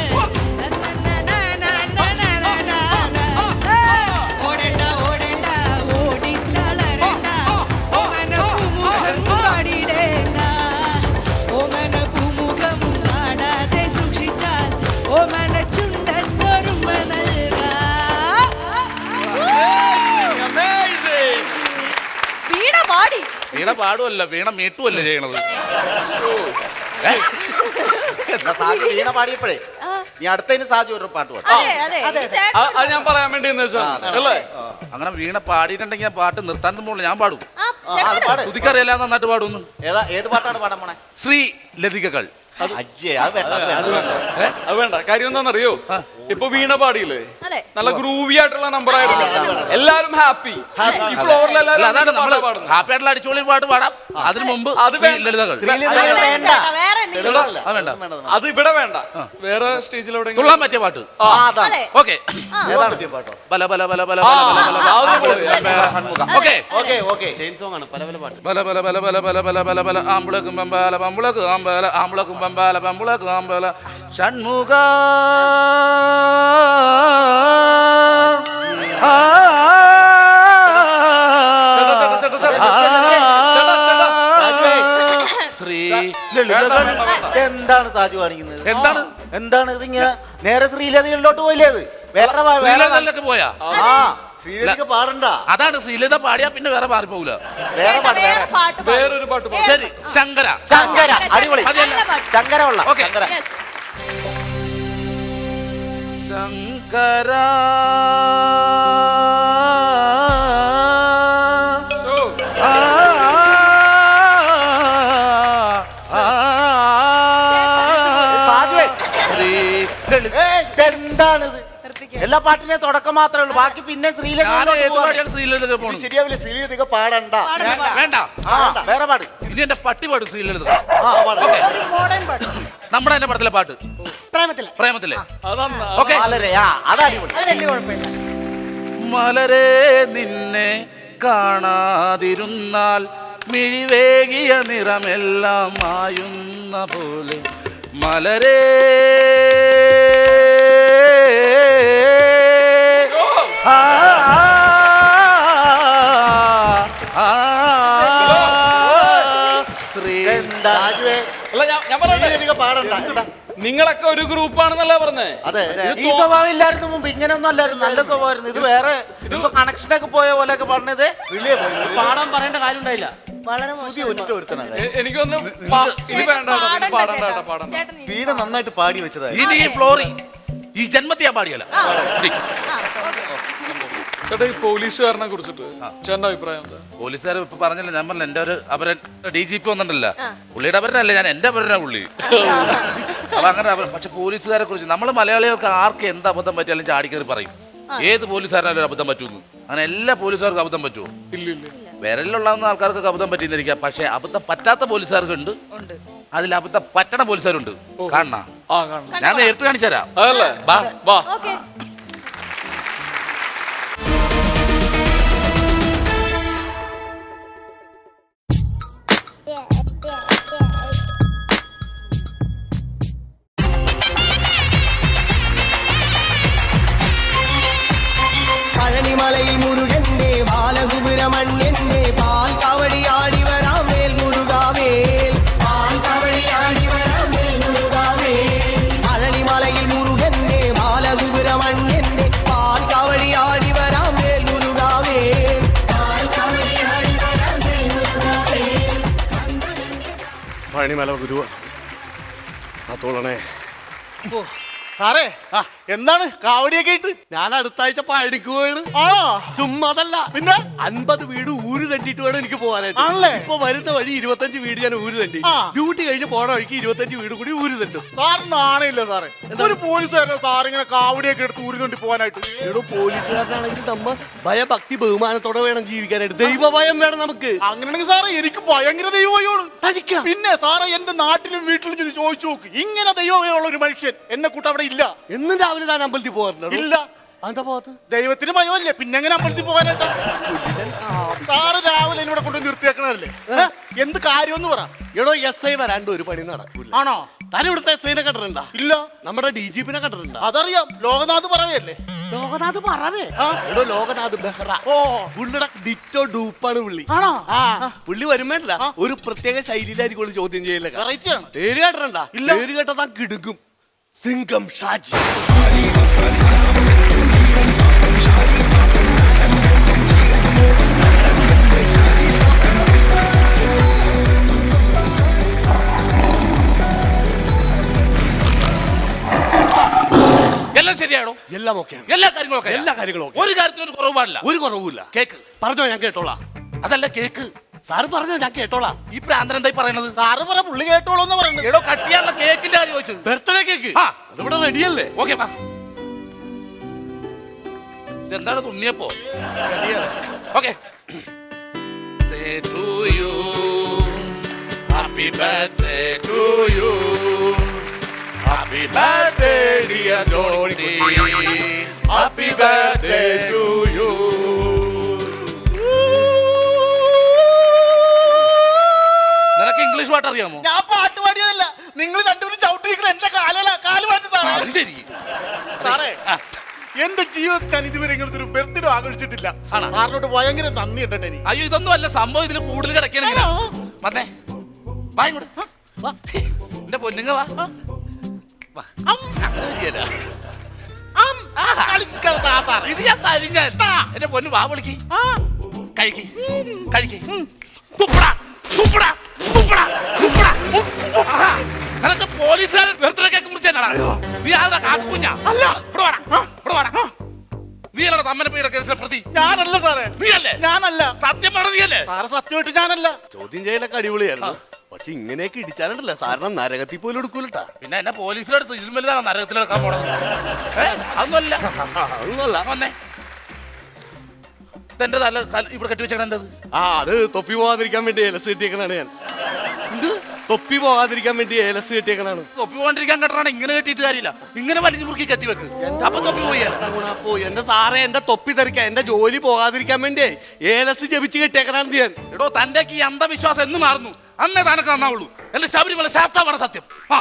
ഓടേണ്ട ഓടേണ്ട ഓടിത്തളരേണ്ട ഓമനപ്പൂമുഖം പാടിടേണ്ട. ഓമനപ്പൂമുഖം പാടാതെ സൂക്ഷിച്ചാൽ ഓമന ചുണ്ടത്തൊരുമ നൽകാം. വീണ പാടി. വീണ പാടുമല്ല, വീണ മീട്ടുമല്ല ചെയ്യണത്. സാജു വീണ പാടിയപ്പോഴേ നീ അടുത്തതിന് സാജു ഒരു പാട്ട് പാടും. അതെ അതെ എനിക്ക് ചേട്ടൻ അത് ഞാൻ പറയാൻ വേണ്ടി അല്ലേ? അങ്ങനെ വീണ പാടിയിട്ടുണ്ടെങ്കിൽ ഞാൻ പാട്ട് നിർത്താൻ പോകുമ്പോൾ ഞാൻ പാടും. ആ, ചേട്ടൻ പാട്. ശ്രുതിക്കറിയില്ല നന്നായിട്ട് പാടുന്നു. ഏത് പാട്ടാണ് പാടാൻ പോണേ? ശ്രീ ലതികകൾ. അജ്ജേ, അത് വേണ്ട, അത് വേണ്ട. അത് വേണ്ട. കാര്യം എന്താണെന്നറിയോ, ഇപ്പൊ വീണ പാടിയില്ലേ, അതെ. നല്ല ഗ്രൂവി ആയിട്ടുള്ള നമ്പർ ആയിരുന്നു. എല്ലാരും ഹാപ്പി. ഈ ഫ്ലോറിൽ അല്ല, അതാണ് നമ്മള് പാടുന്നത്. ഹാപ്പി ആയിട്ടുള്ള അടിച്ചുപൊളി പാട്ട് പാടാം. അതിനു മുമ്പ് അത് ശ്രീ വേണ്ട. ലളിതകൾ. ശ്രീലളിത വേണ്ട, വേണ്ട. ചേട്ടാ, വേറെ എന്തെങ്കിലും അത് വേണ്ട. അത് ഇവിടെ വേണ്ട, വേറെ സ്റ്റേജിൽ എവിടെ തുള്ളാൻ പറ്റിയ പാട്ട്. അതെ. ഓക്കെ. ഏതാണ് പറ്റിയ പാട്ടോ? ബല ബല ബല ബല ആ, ബല ബല ബല അതുപോലെ. Okay. Okay okay. Chain song ആണ്, പല പല പാട്ട്. ബല ബല ബല ബല ബല ബല ബല ബല ആമ്പളക്കും പമ്പാല പമ്പളക്ക് ആമ്പല ആമ്പളക്കും പമ്പാല പമ്പളക്ക് ആമ്പല ഷൺമുഖ ശ്രീ ലളിതകൾ. എന്താണ് സാജു കാണിക്കുന്നത്? എന്താണ് എന്താണ് ഇതിങ്ങനെ നേരെ ശ്രീലതയിലോട്ട് പോയില്ലേ? അത് വേറെ ശ്രീലതയിലൊക്കെ പോയാ? ശ്രീലതിക്ക് പാടണ്ട. അതാണ് ശ്രീലത പാടിയാ പിന്നെ വേറെ മാറിപ്പോകൂല. വേറെ ചേട്ടാ, പാട്ട്, വേറെ വേറെ പാട്ട് പാട്. വേറൊരു പാട്ട് പാടും. ശരി, ശങ്കര. ശങ്കര. അടിപൊളി. നല്ല പാട്ട്. ശങ്കര ഉള്ള ഓക്കെ. ശങ്കര. Yes. ശങ്കര ഓ, സാജുവേ, ശ്രീ ലളിത. എന്താണിത്? എല്ലാ പാട്ടിനെ തുടക്കം മാത്രമേ ഉള്ളൂ, ബാക്കി പിന്നെ ഞാൻ ശ്രീലതിയിലോട്ട് ഏത് പോവാണ്. പാടിയാണ് ശ്രീലളിത ഇത് പോണത്? ശരിയാവില്ല, ശ്രീലതിക പാടണ്ട. വേണ്ട. ആ, വേറെ പാട്. ഇനി എന്റെ പട്ടി പാടും ശ്രീലളിത. ആ, പാട്. ഓക്കെ. മോഡേൺ പാട്ട്. നമ്മുടെ തന്നെ പടത്തിലെ പാട്ട്, പ്രേമത്തില് പ്രേമത്തിലെ. അതാണ്. ഓക്കെ. മലരെ, ആ, അത് അടിപൊളി. അത് വലിയ കുഴപ്പമില്ല. മലരെ നിന്നെ കാണാതിരുന്നാൽ മിഴിവേകിയ നിറമെല്ലാം മായുന്ന പോലെ മലരേ ആ, ശ്രീ രാജുവേ, അല്ല ഞാൻ പറയട്ടെ, നീയധികം പാടണ്ട. എന്താ? നിങ്ങളൊക്കെ ഒരു ഗ്രൂപ്പാണെന്നല്ല പറഞ്ഞേ. അതെ ഈ സ്വഭാവം ഇല്ലായിരുന്നു മുമ്പ്, ഇങ്ങനെയൊന്നും അല്ലായിരുന്നു, നല്ല സ്വഭാവമായിരുന്നു. ഇത് വേറെ കണക്ഷനൊക്കെ പോയ പോലെയൊക്കെ പറഞ്ഞത് പാടാൻ പറയേണ്ട കാര്യം ഉണ്ടായില്ല. വളരെ സുധി ഒറ്റ ഒരുത്തനാണ്. എനിക്കൊന്ന് ഇനി വേണ്ട പാടണ്ട. ചേട്ടൻ വീണ നന്നായിട്ട് പാടി വെച്ചതായി. ഇനി ഈ ഫ്ലോറി ഈ ജന്മത്തെ ഞാൻ പാടിയല്ല. ചേട്ടാ, ഈ പോലീസുകാരനെ കുറിച്ചിട്ട് ചേട്ടന്റെ അഭിപ്രായം എന്താ? പോലീസുകാർ ഇപ്പൊ പറഞ്ഞില്ല, ഞാൻ പറഞ്ഞ എന്റെ ഒരു അപരൻ DGP വന്നിട്ടില്ല, പുള്ളിയുടെ അപരനല്ല, ഞാൻ എന്റെ അപരനാ പുള്ളി. അപ്പൊ അങ്ങനെ പക്ഷെ പോലീസുകാരെ കുറിച്ച് നമ്മൾ മലയാളികൾക്ക് ആർക്ക് എന്ത് അബദ്ധം പറ്റിയാലും ചാടിക്കറി പറയും. ഏത് പോലീസുകാരനാലും ഒരു അബദ്ധം പറ്റുമെന്ന്. അങ്ങനെ എല്ലാ പോലീസുകാർക്കും അബദ്ധം പറ്റുമോ? ഇല്ല. വിരലിലുള്ളാവുന്ന ആൾക്കാർക്ക് അബദ്ധം പറ്റിയെന്നിരിക്കാം, പക്ഷെ അബദ്ധം പറ്റാത്ത പോലീസുകാർക്കുണ്ട്, അതിൽ അബദ്ധം പറ്റണ പോലീസുകാരുണ്ട്. കാണണ ഞാൻ നേരിട്ട് കാണിച്ചു തരാം. അതല്ലേ? വാ. ഓക്കെ. പഴനിമലയിൽ മുരുകന്റെ ബാലസുബ്രഹ്മണ്യന്റെ പാൽ കവടിയാടി വരാം വേൽ മുരുകാവേൽ, പാൽ കവടിയാടി വരാം വേൽ മുരുകാവേൽ. പഴനിമലയിൽ മുരുകന്റെ ബാലസുബ്രഹ്മണ്യന്റെ പാൽ കവടിയാടി വരാം വേൽ മുരുകാവേൽ, പാൽ കവടിയാടി വരാം വേൽ മുരുകാവേൽ. പഴനിമല ഗുരു തോളണേ. സാറേ, എന്താണ് കാവടിയൊക്കെ ഇട്ട്? ഞാൻ അടുത്ത ആഴ്ച പഴനിക്ക് പോയാണ്. ആണോ? ചുമ്മാതല്ല, പിന്നെ 50 വീട് ഊര് തട്ടിട്ട് വേണം എനിക്ക് പോകാനായിട്ട്. ആണല്ലേ? ഇപ്പൊ വരുന്ന വഴി 25 വീട് ഞാൻ ഊര് തണ്ടി. ഡ്യൂട്ടി കഴിഞ്ഞ് പോണ വഴിക്ക് 25 വീട് കൂടി ഊര് തട്ടും. സാറിന് ആണയില്ല സാറേ. ഒരു പോലീസുകാരനെ സാറിങ്ങനെ കാവടിയൊക്കെ എടുത്ത് ഊരുകൊണ്ട് പോകാനായിട്ട്. എടോ, പോലീസുകാരനാണെങ്കിൽ നമ്മ ഭയഭക്തി ബഹുമാനത്തോടെ വേണം ജീവിക്കാനായിട്ട്. ദൈവഭയം വേണം നമുക്ക്. അങ്ങനെയാണെങ്കിൽ സാറേ എനിക്ക് ഭയങ്കര ദൈവഭയമാണ്. തനിക്കാം. പിന്നെ സാറേ, എന്റെ നാട്ടിലും വീട്ടിലും ചെന്ന് ചോദിച്ചു നോക്ക്, ഇങ്ങനെ ദൈവഭയമുള്ള ഒരു മനുഷ്യൻ എന്നെ കൂട്ട അവിടെ ഇല്ല. എന്നും രാവിലെ താൻ അമ്പലത്തിൽ പോകാറുണ്ട്? ഇല്ല. എന്താ പോകത്ത്? ദൈവത്തിന് ഭയമല്ലേ, പിന്നെ എങ്ങനെ അമ്പലത്തിൽ പോകാനായിട്ടാ? സാറ് രാവിലെ എന്നോട് കൊണ്ട് നിർത്തിയേക്കണല്ലേ? എന്ത് കാര്യമെന്ന് പറ. എടോ, SI വരാണ്ട് ഒരു പണി നടക്കൂല. ആണോ? താൻ ഇവിടുത്തെ SIനെ കണ്ടിട്ടുണ്ടാ? ഇല്ല. നമ്മുടെ DGPനെ കണ്ടിട്ടുണ്ടാ? അതറിയാം, ലോകനാഥ് പറവല്ലേ? ലോകനാഥ് പറവേ? എടോ, ലോകനാഥ് ബെഹ്റ. ഓ, പുള്ളിയുടെ ഡിറ്റോ ഡൂപ്പാണ് പുള്ളി. ആണോ? പുള്ളി വരുമ്പോഴല്ല ഒരു പ്രത്യേക ശൈലിയിലായിരിക്കും ചോദ്യം ചെയ്യലൊക്കെ. വെറൈറ്റി ആണ്. പേര് കേട്ടിട്ടുണ്ടാ? പേര് കേട്ടാ താൻ കിടുക്കും. സിംഗം ഷാജി. എല്ലാം ശരിയാണോ? എല്ലാം ഓക്കെയാണ്. എല്ലാ കാര്യങ്ങളും എല്ലാ കാര്യങ്ങളും ഓക്കെ. ഒരു കാര്യത്തിനും ഒരു കുറവ് പാടില്ല. ഒരു കുറവുമില്ല. കേക്ക് പറഞ്ഞോ, ഞാൻ കേട്ടോളാം. അതല്ല കേക്ക്. സാറ് പറഞ്ഞോ, ഞാൻ കേട്ടോളാം. ഈ പ്രാന്തൻ എന്തായി പറയണത്? സാറ് പറ, പുള്ളി കേട്ടോളൂ എന്ന് പറയുന്നത്. എടോ, കട്ടിയാനുള്ള കേക്കിന്റെ കാര്യം ചോദിച്ചത്. ബർത്ത്ഡേ കേക്ക് അതിവിടെ റെഡിയല്ലേ? ഓക്കെ, ഇതെന്താണ് തുണ്ണിയപ്പോ? Okay. Happy birthday to you. Happy birthday dear Donny. Happy birthday to you. നിനക്ക് ഇംഗ്ലീഷ് പാട്ട് അറിയാമോ? ഞാൻ പാട്ട് പാടിയതല്ല, നിങ്ങൾ രണ്ടുപേരും ചവിട്ടിയിരിക്കണ എന്റെ കാല് മാറ്റി സാറേ. അത് ശരി. സാറേ, എന്റെ ജീവിതത്തിൽ ഞാൻ ഇതുവരെ ഇങ്ങനത്തെ ഒരു ബർത്ത്ഡേ ആഘോഷിച്ചിട്ടില്ല. സാറിനോട് ഭയങ്കര നന്ദി ഉണ്ട് എനിക്ക്. അയ്യോ, ഇതൊന്നും അല്ല സംഭവം. ഇതിൽ കൂടുതൽ കിടക്കണെങ്കിൽ വന്നേ, വാ ഇങ്ങോട്ട്. വാ, എന്റെ പൊന്നുങ്ങ വാ. ഇത് ഞാൻ തരും. ഞാൻ എന്റെ പൊന്നു വാ, വിളിക്ക്. കഴിക്ക് കഴിക്ക്. തുപ്പടാ തുപ്പടാ തുപ്പടാ തുപ്പടാ. നിനക്ക് പോലീസുകാരൻ ബർത്ത്ഡേ കേക്ക് മുറിച്ചാ? നീ ആരുടെ കാക്കുഞ്ഞ? അല്ല. ഇവിടെ വാടാ, ഇവിടെ വാടാ. നീ അല്ല തമ്മനപ്പയുടെ കേസിലെ പ്രതി? ഞാനല്ല സാറേ. നീ അല്ലേ? ഞാനല്ല. സത്യം പറഞ്ഞ നീയല്ലേ? സാറ് സത്യമായിട്ട് ഞാനല്ല. ചോദ്യം ചെയ്യലൊക്കെ അടിപൊളിയായിരുന്നു. പക്ഷെ ഇങ്ങനെയൊക്കെ ഇടിച്ചാലുണ്ടല്ലോ സാറിന് നരകത്തിൽ പോലും എടുക്കൂലട്ടാ. പിന്നെ എന്നെ പോലീസിലെടുത്ത് ഇരുമലാണ് നരകത്തിലെടുക്കാൻ പോണത്. അതൊന്നുമല്ല. അതൊന്നുമല്ല. വന്നേ, എന്റെ തല ഇവിടെ കെട്ടി വെച്ചാൽ എന്തത്? അത് തൊപ്പി പോവാതിരിക്കാൻ വേണ്ടി എലസിട്ടിയേക്കണാണ് ഞാൻ. എന്ത് തൊപ്പി പോകാതിരിക്കാൻ വേണ്ടി ഏലസ് കെട്ടിയേക്കണാണ്. തൊപ്പി പോകാണ്ടിരിക്കാൻ കെട്ടണ ഇങ്ങനെ കെട്ടിയിട്ട് കാര്യമില്ല, ഇങ്ങനെ വലിഞ്ഞു മുറുക്കി കെട്ടി വെക്ക്. അപ്പൊ തൊപ്പി പോയി പോയി എന്റെ സാറേ, എന്റെ തൊപ്പി തെറിക്കാൻ, എന്റെ ജോലി പോകാതിരിക്കാൻ വേണ്ടി ഏലസ് ജപിച്ച് കെട്ടിയേക്കണാണ് ഞാൻ. എടോ തന്റെ ഈ അന്ധവിശ്വാസം എന്ന് മാറുന്നു അന്നേ താനൊക്കെ നന്നാവുള്ളൂ. എന്റെ ശബരിമല ശാസ്ത്രമാണ് സത്യം. ആ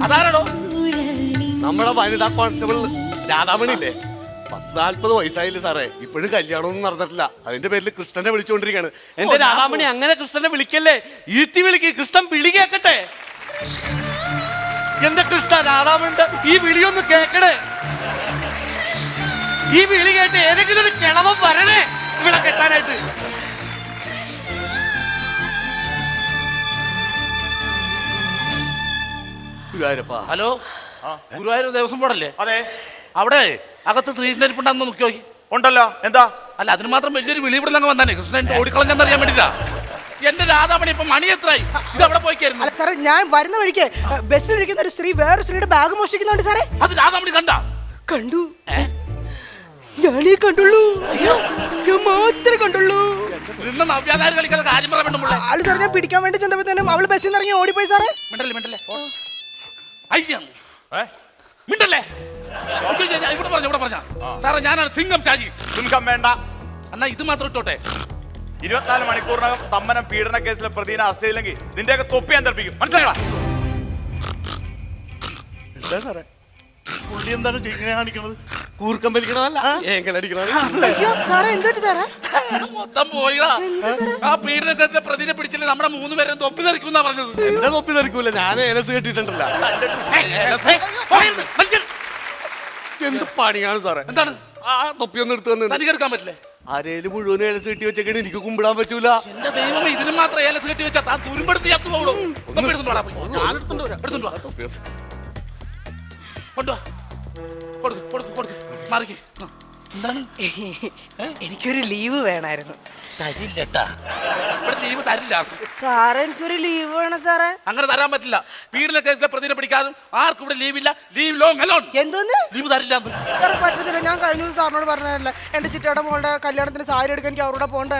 അതാരടോ? നമ്മുടെ വനിതാ കോൺസ്റ്റബിൾ രാധാമണി ഇല്ലേ, 40 വയസ്സായില്ലേ സാറേ, ഇപ്പോഴും കല്യാണമൊന്നും നടന്നിട്ടില്ല. അതിന്റെ പേരിൽ കൃഷ്ണനെ വിളിച്ചുകൊണ്ടിരിക്കുകയാണ്. എന്റെ രാധാമണി അങ്ങനെ കൃഷ്ണനെ വിളിക്കല്ലേ, ഇരുത്തി വിളിക്ക്, കൃഷ്ണൻ വിളി കേക്കട്ടെ. എന്റെ കൃഷ്ണ, രാധാമണിന്റെ ഈ വിളിയൊന്ന് കേക്കണേ. ഈ വിളി കേട്ട് ഏതെങ്കിലും ഒരു കിളവൻ വരണേ ഇവിടെ കെട്ടാനായിട്ട്. ഗുരുവായൂരപ്പാ. ഹലോ, ഗുരുവായൂർ ദേവസ്വം ബോർഡല്ലേ? അതെ. അവിടെ അകത്ത് ശ്രീകൃഷ്ണരിപ്പുണ്ടെന്ന് നോക്കിയോ? ഉണ്ടല്ലോ. എന്താ? അല്ല, അതിന് മാത്രം വലിയൊരു വിളി ഇവിടെ അങ്ങ് വന്നാനേ കൃഷ്ണൻ ഓടിക്കളഞ്ഞെന്ന് അറിയാൻ വേണ്ടിട്ടാ. എന്റെ രാധാമണി ഇപ്പൊ മണി എത്രയായി? ഇത് അവിടെ പോയിക്കായിരുന്നു. അല്ല സാറേ, ഞാൻ വരുന്ന വഴിക്ക് ബസ്സിലിരിക്കുന്ന ഒരു സ്ത്രീ വേറെ സ്ത്രീയുടെ ബാഗ് മോഷ്ടിക്കുന്നുണ്ട് സാറേ. അത് രാധാമണി കണ്ടാ? കണ്ടു, ഞാനേ കണ്ടുള്ളൂ. ഞാൻ മാത്രമേ കണ്ടുള്ളൂ. നിന്ന് നവ്യാധാരം കളിക്കാതെ കാര്യം പറയാൻ വേണ്ട. ആള് സാർ, ഞാൻ പിടിക്കാൻ വേണ്ടി ചെന്നപ്പോഴത്തേനും അവള് ബസ്സിൽ നിന്ന് ഇറങ്ങി ഓടിപ്പോയി സാറേ. മിണ്ടല്ലേ മിണ്ടല്ലേ മിണ്ടല്ലേ. ഇവിടെ പറഞ്ഞ സാറേ, ഞാനാണ് സിംഗം ചാജി. സിംഹം വേണ്ട. എന്നാ ഇത് മാത്രം ഇട്ടോട്ടെ. 24 മണിക്കൂറിനകം തമ്മനം പീഡന കേസിലെ പ്രതിനെ അറസ്റ്റ് ചെയ്തില്ലെങ്കിൽ നിന്റെയൊക്കെ തൊപ്പി ഞാൻ തെറിപ്പിക്കും. മനസ്സിലായോ? എന്താ സാറേ പുള്ളി എന്താണ് ഇങ്ങനെ കാണിക്കുന്നത്? കൂർക്കം വലിക്കണതല്ല, ഏങ്കലടിക്കണത്. അയ്യോ സാറേ, എന്തൊരു സാറേ? മൊത്തം പോയിടാ. ആ പീഡന കേസിലെ പ്രതിനെ പിടിച്ചില്ലേ നമ്മുടെ 3 പേരും തൊപ്പി തെറിക്കുന്ന പറഞ്ഞത്. എന്റെ തൊപ്പി തെറിക്കൂല, ഞാൻ ഏലസ് കെട്ടിട്ടുണ്ടല്ല. എന്ത് പണിയാണ് സാറേ? എന്താണ്? ആ തൊപ്പി ഒന്ന് എടുത്തു തന്നെ. തനിക്കെടുക്കാൻ പറ്റില്ലേ? ആരേലും മുഴുവൻ ഏലസ് കെട്ടി വെച്ചേക്കണ എനിക്ക് കുമ്പിടാൻ പറ്റൂല. എന്റെ ദൈവം, ഇതിന് മാത്രം ഏലസ് കെട്ടി വെച്ചാ താൻ തുരുമ്പെടുത്ത് ചത്തു പോകുള്ളൂ. എന്താണ്? എനിക്കൊരു ലീവ് വേണമായിരുന്നു. തരില്ലട്ടാ, ഇവിടെ ലീവ് തരില്ല. സാറേ, എനിക്കൊരു ലീവ് വേണം സാറേ. അങ്ങനെ തരാൻ പറ്റില്ല. പീഡന കേസിലെ പ്രതിനെ പിടിക്കാനും ആർക്കും ഇവിടെ ലീവില്ല. Leave long alone. എന്തോന്ന്? ലീവ് തരില്ല. സാർ പറ്റത്തില്ല. ഞാൻ കഴിഞ്ഞ ദിവസം സാറിനോട് പറഞ്ഞതല്ല, എന്റെ ചിറ്റയുടെ മോളുടെ കല്യാണത്തിന് സാരി എടുക്കാൻ എനിക്ക് അവരോട് പോകണ്ട.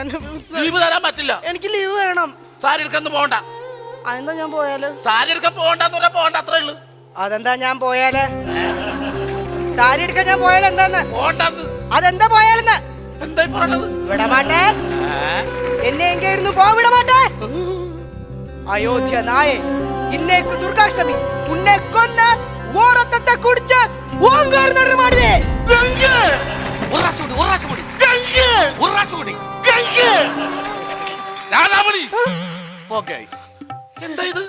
ലീവ് തരാൻ പറ്റില്ല. എനിക്ക് ലീവ് വേണം. സാരി എടുക്കാൻ പോകണ്ട. അതെന്താ ഞാൻ പോയാല്? സാരി എടുക്കാൻ പോകണ്ടെന്ന് പറഞ്ഞാൽ പോകണ്ട, അത്രേ ഉള്ളൂ. അതെന്താ ഞാൻ പോയാല്? സാരി എടുക്കാൻ ഞാൻ പോയാൽ എന്താന്ന്? പോകണ്ടെന്ന്. അതെന്താ പോയാലെന്ന്? എന്തായി പറയണത്? വിടമാട്ടെ, എന്നെ എങ്കെയിരുന്നു പോ, വിടമാട്ടെ. അയോധ്യ നായെ, ഇന്നേക്ക് ദുർഗാഷ്ടമി, ഉന്നെ കൊന്ന ഓരത്തെ കുടിച്ച് ഓങ്കാരം മാടിയേ. എന്താ ഇത്?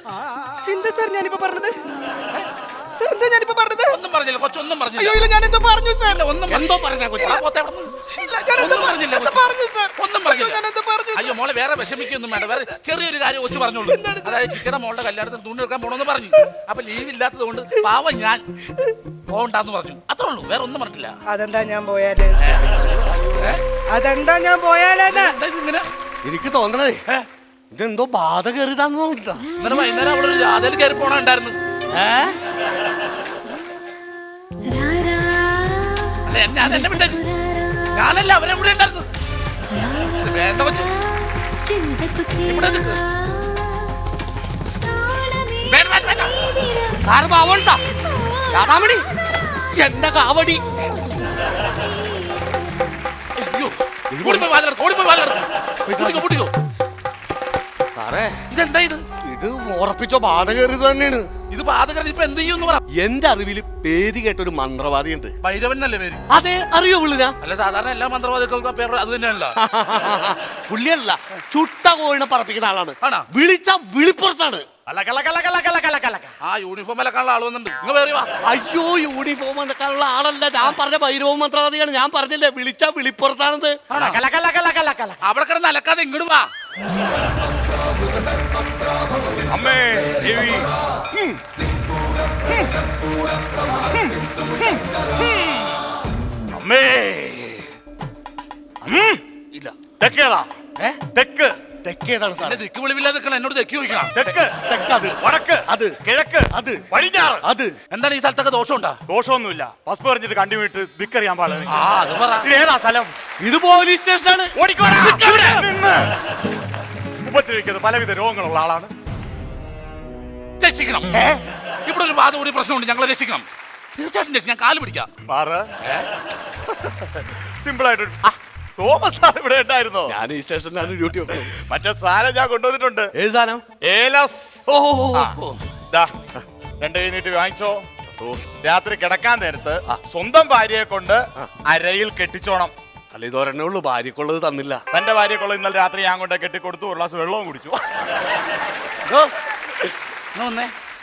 എന്താ സാർ ഞാനിപ്പോ പറഞ്ഞത്? സാർ എന്താ ഞാനിപ്പോ പറഞ്ഞത്? ഒന്നും പറഞ്ഞില്ല കൊച്ചൊന്നും പറഞ്ഞില്ല. അയ്യോ ഇല്ല, ഞാൻ എന്തോ പറഞ്ഞു സാർ. എന്തോ പറഞ്ഞ കൊച്ചു ഒന്നും പറഞ്ഞില്ല. അയ്യോ മോളെ, വേറെ വിഷമിക്കൊന്നും വേണ്ട. വേറെ ചെറിയൊരു കാര്യം കൊച്ചു പറഞ്ഞോളൂ. അതായത് ചിക്കയുടെ മോളുടെ കല്യാണത്തിന് തുണി എടുക്കാൻ പോണെന്ന് പറഞ്ഞു. അപ്പൊ ലീവ് ഇല്ലാത്തത് കൊണ്ട് പാവം ഞാൻ പോകണ്ടെന്ന് പറഞ്ഞു. അത്രേ ഉള്ളൂ, വേറെ ഒന്നും പറഞ്ഞില്ല. അതെന്താ ഞാൻ പോയാല്? അതെന്താ ഞാൻ പോയാലെന്ന്? ഇങ്ങനെ എനിക്ക് തോന്നണേ ഇതെന്തോ ബാധ കയറിയതാന്ന് തോന്നിട്ടാ. ഇന്നലെ വൈകുന്നേരം അവിടെ ഒരു ജാഥയിൽ കയറി പോണുണ്ടായിരുന്നു. ഞാനല്ല, അവരെ കൂടെ ഉണ്ടായിരുന്നു. വേണ്ട കൊച്ചു, ഇവിടെ നിൽക്ക്. രാധാമണി, എന്റെ കാവടി. അയ്യോ, ഓടിപ്പോയി വാതിലടക്കും, ഓടിപ്പോയി വാതിലടക്കും. പൊട്ടിക്കോ. സാറേ, ഇതെന്താ ഇത്? ഇത് ഉറപ്പിച്ചോ ബാധ കയറിയത് തന്നെയാണ്. ഇത് ബാധകൻ. ഇപ്പൊ എന്ത് ചെയ്യുമെന്ന് പറ. എന്റെ അറിവിൽ പേര് കേട്ട ഒരു മന്ത്രവാദിയുണ്ട്. ഭൈരവൻ എന്നല്ലേ പേര്? അതെ, അറിയോ പുള്ളിനാ? അല്ല, സാധാരണ എല്ലാ മന്ത്രവാദികൾക്കും പേര് അത് തന്നെയല്ല. പുള്ളിയല്ല, ചുട്ട കോഴിനെ പറപ്പിക്കുന്ന ആളാണ്. ആണോ? വിളിച്ച വിളിപ്പുറത്താണ്. ആ യൂണിഫോമിലൊക്കെയുള്ള ആൾ വന്നിട്ടുണ്ട്. നിങ്ങൾ വേറെ വാ. അയ്യോ, യൂണിഫോം എടുക്കാനുള്ള ആളല്ല. ഞാൻ പറഞ്ഞ ഭൈരവ മന്ത്രവാദിയാണ്. ഞാൻ പറഞ്ഞില്ലേ, വിളിച്ച വിളിപ്പുറത്താണത്. അവിടെ കിടന്ന് അലക്കാതെ ഇങ്ങോട്ട് വാ. അമ്മേ ദേവി. അമ്മേ. ഇല്ല. തെക്കേതാ? തെക്ക്. തെക്കേതാണ് സാർ. ദിക്ക് വെളിവില്ലാതെ എന്നോട് തെക്കി ചോദിക്കണം. തെക്ക്. തെക്കത്. വടക്ക്. അത്. കിഴക്ക്. അത്. പടിഞ്ഞാറ്. അത്. എന്താണ് ഈ സ്ഥലത്തൊക്കെ ദോഷമുണ്ടാ? ദോഷമൊന്നുമില്ല. പസ്പ് പറഞ്ഞിട്ട് കണ്ടുപോയിട്ട് ദിക്കറിയാൻ പാടില്ല. ആ, അത് പറ. ഏതാ സ്ഥലം? ഇത് പോലീസ് സ്റ്റേഷനാണ്. ഉപദ്രവിക്കുന്നത് പലവിധ രോഗങ്ങളുള്ള ആളാണ്. രക്ഷിക്കണം. ഇവിടെ ഒരു ബാധ കൂടി പ്രശ്നമുണ്ട്, ഞങ്ങളെ രക്ഷിക്കണം. തീർച്ചയായിട്ടും ഞാൻ കാല് പിടിക്കാം. സിമ്പിൾ ആയിട്ട് തോമസ് സാർ ഇവിടെ ഉണ്ടായിരുന്നോ? ഞാൻ ഈ സ്റ്റേഷനിലാണ് ഡ്യൂട്ടി വെക്കുന്നത്. മറ്റേ സാധനം ഞാൻ കൊണ്ടുവന്നിട്ടുണ്ട്. ഏത് സാധനം? ഏലസ്. ഓ ദാ, 2 കൈ നീട്ടി വാങ്ങിച്ചോ. രാത്രി കിടക്കാൻ നേരത്ത് സ്വന്തം ഭാര്യയെ കൊണ്ട് അരയിൽ കെട്ടിച്ചോണം. അല്ല ഇതൊരെണ്ണേ ഉള്ളൂ, ഭാര്യക്കുള്ളത് തന്നില്ല. തന്റെ ഭാര്യക്കുള്ളത് ഇന്നലെ രാത്രി ഞാൻ കൊണ്ട് കെട്ടിക്കൊടുത്തു. ഒരു ഗ്ലാസ് വെള്ളവും കുടിച്ചു.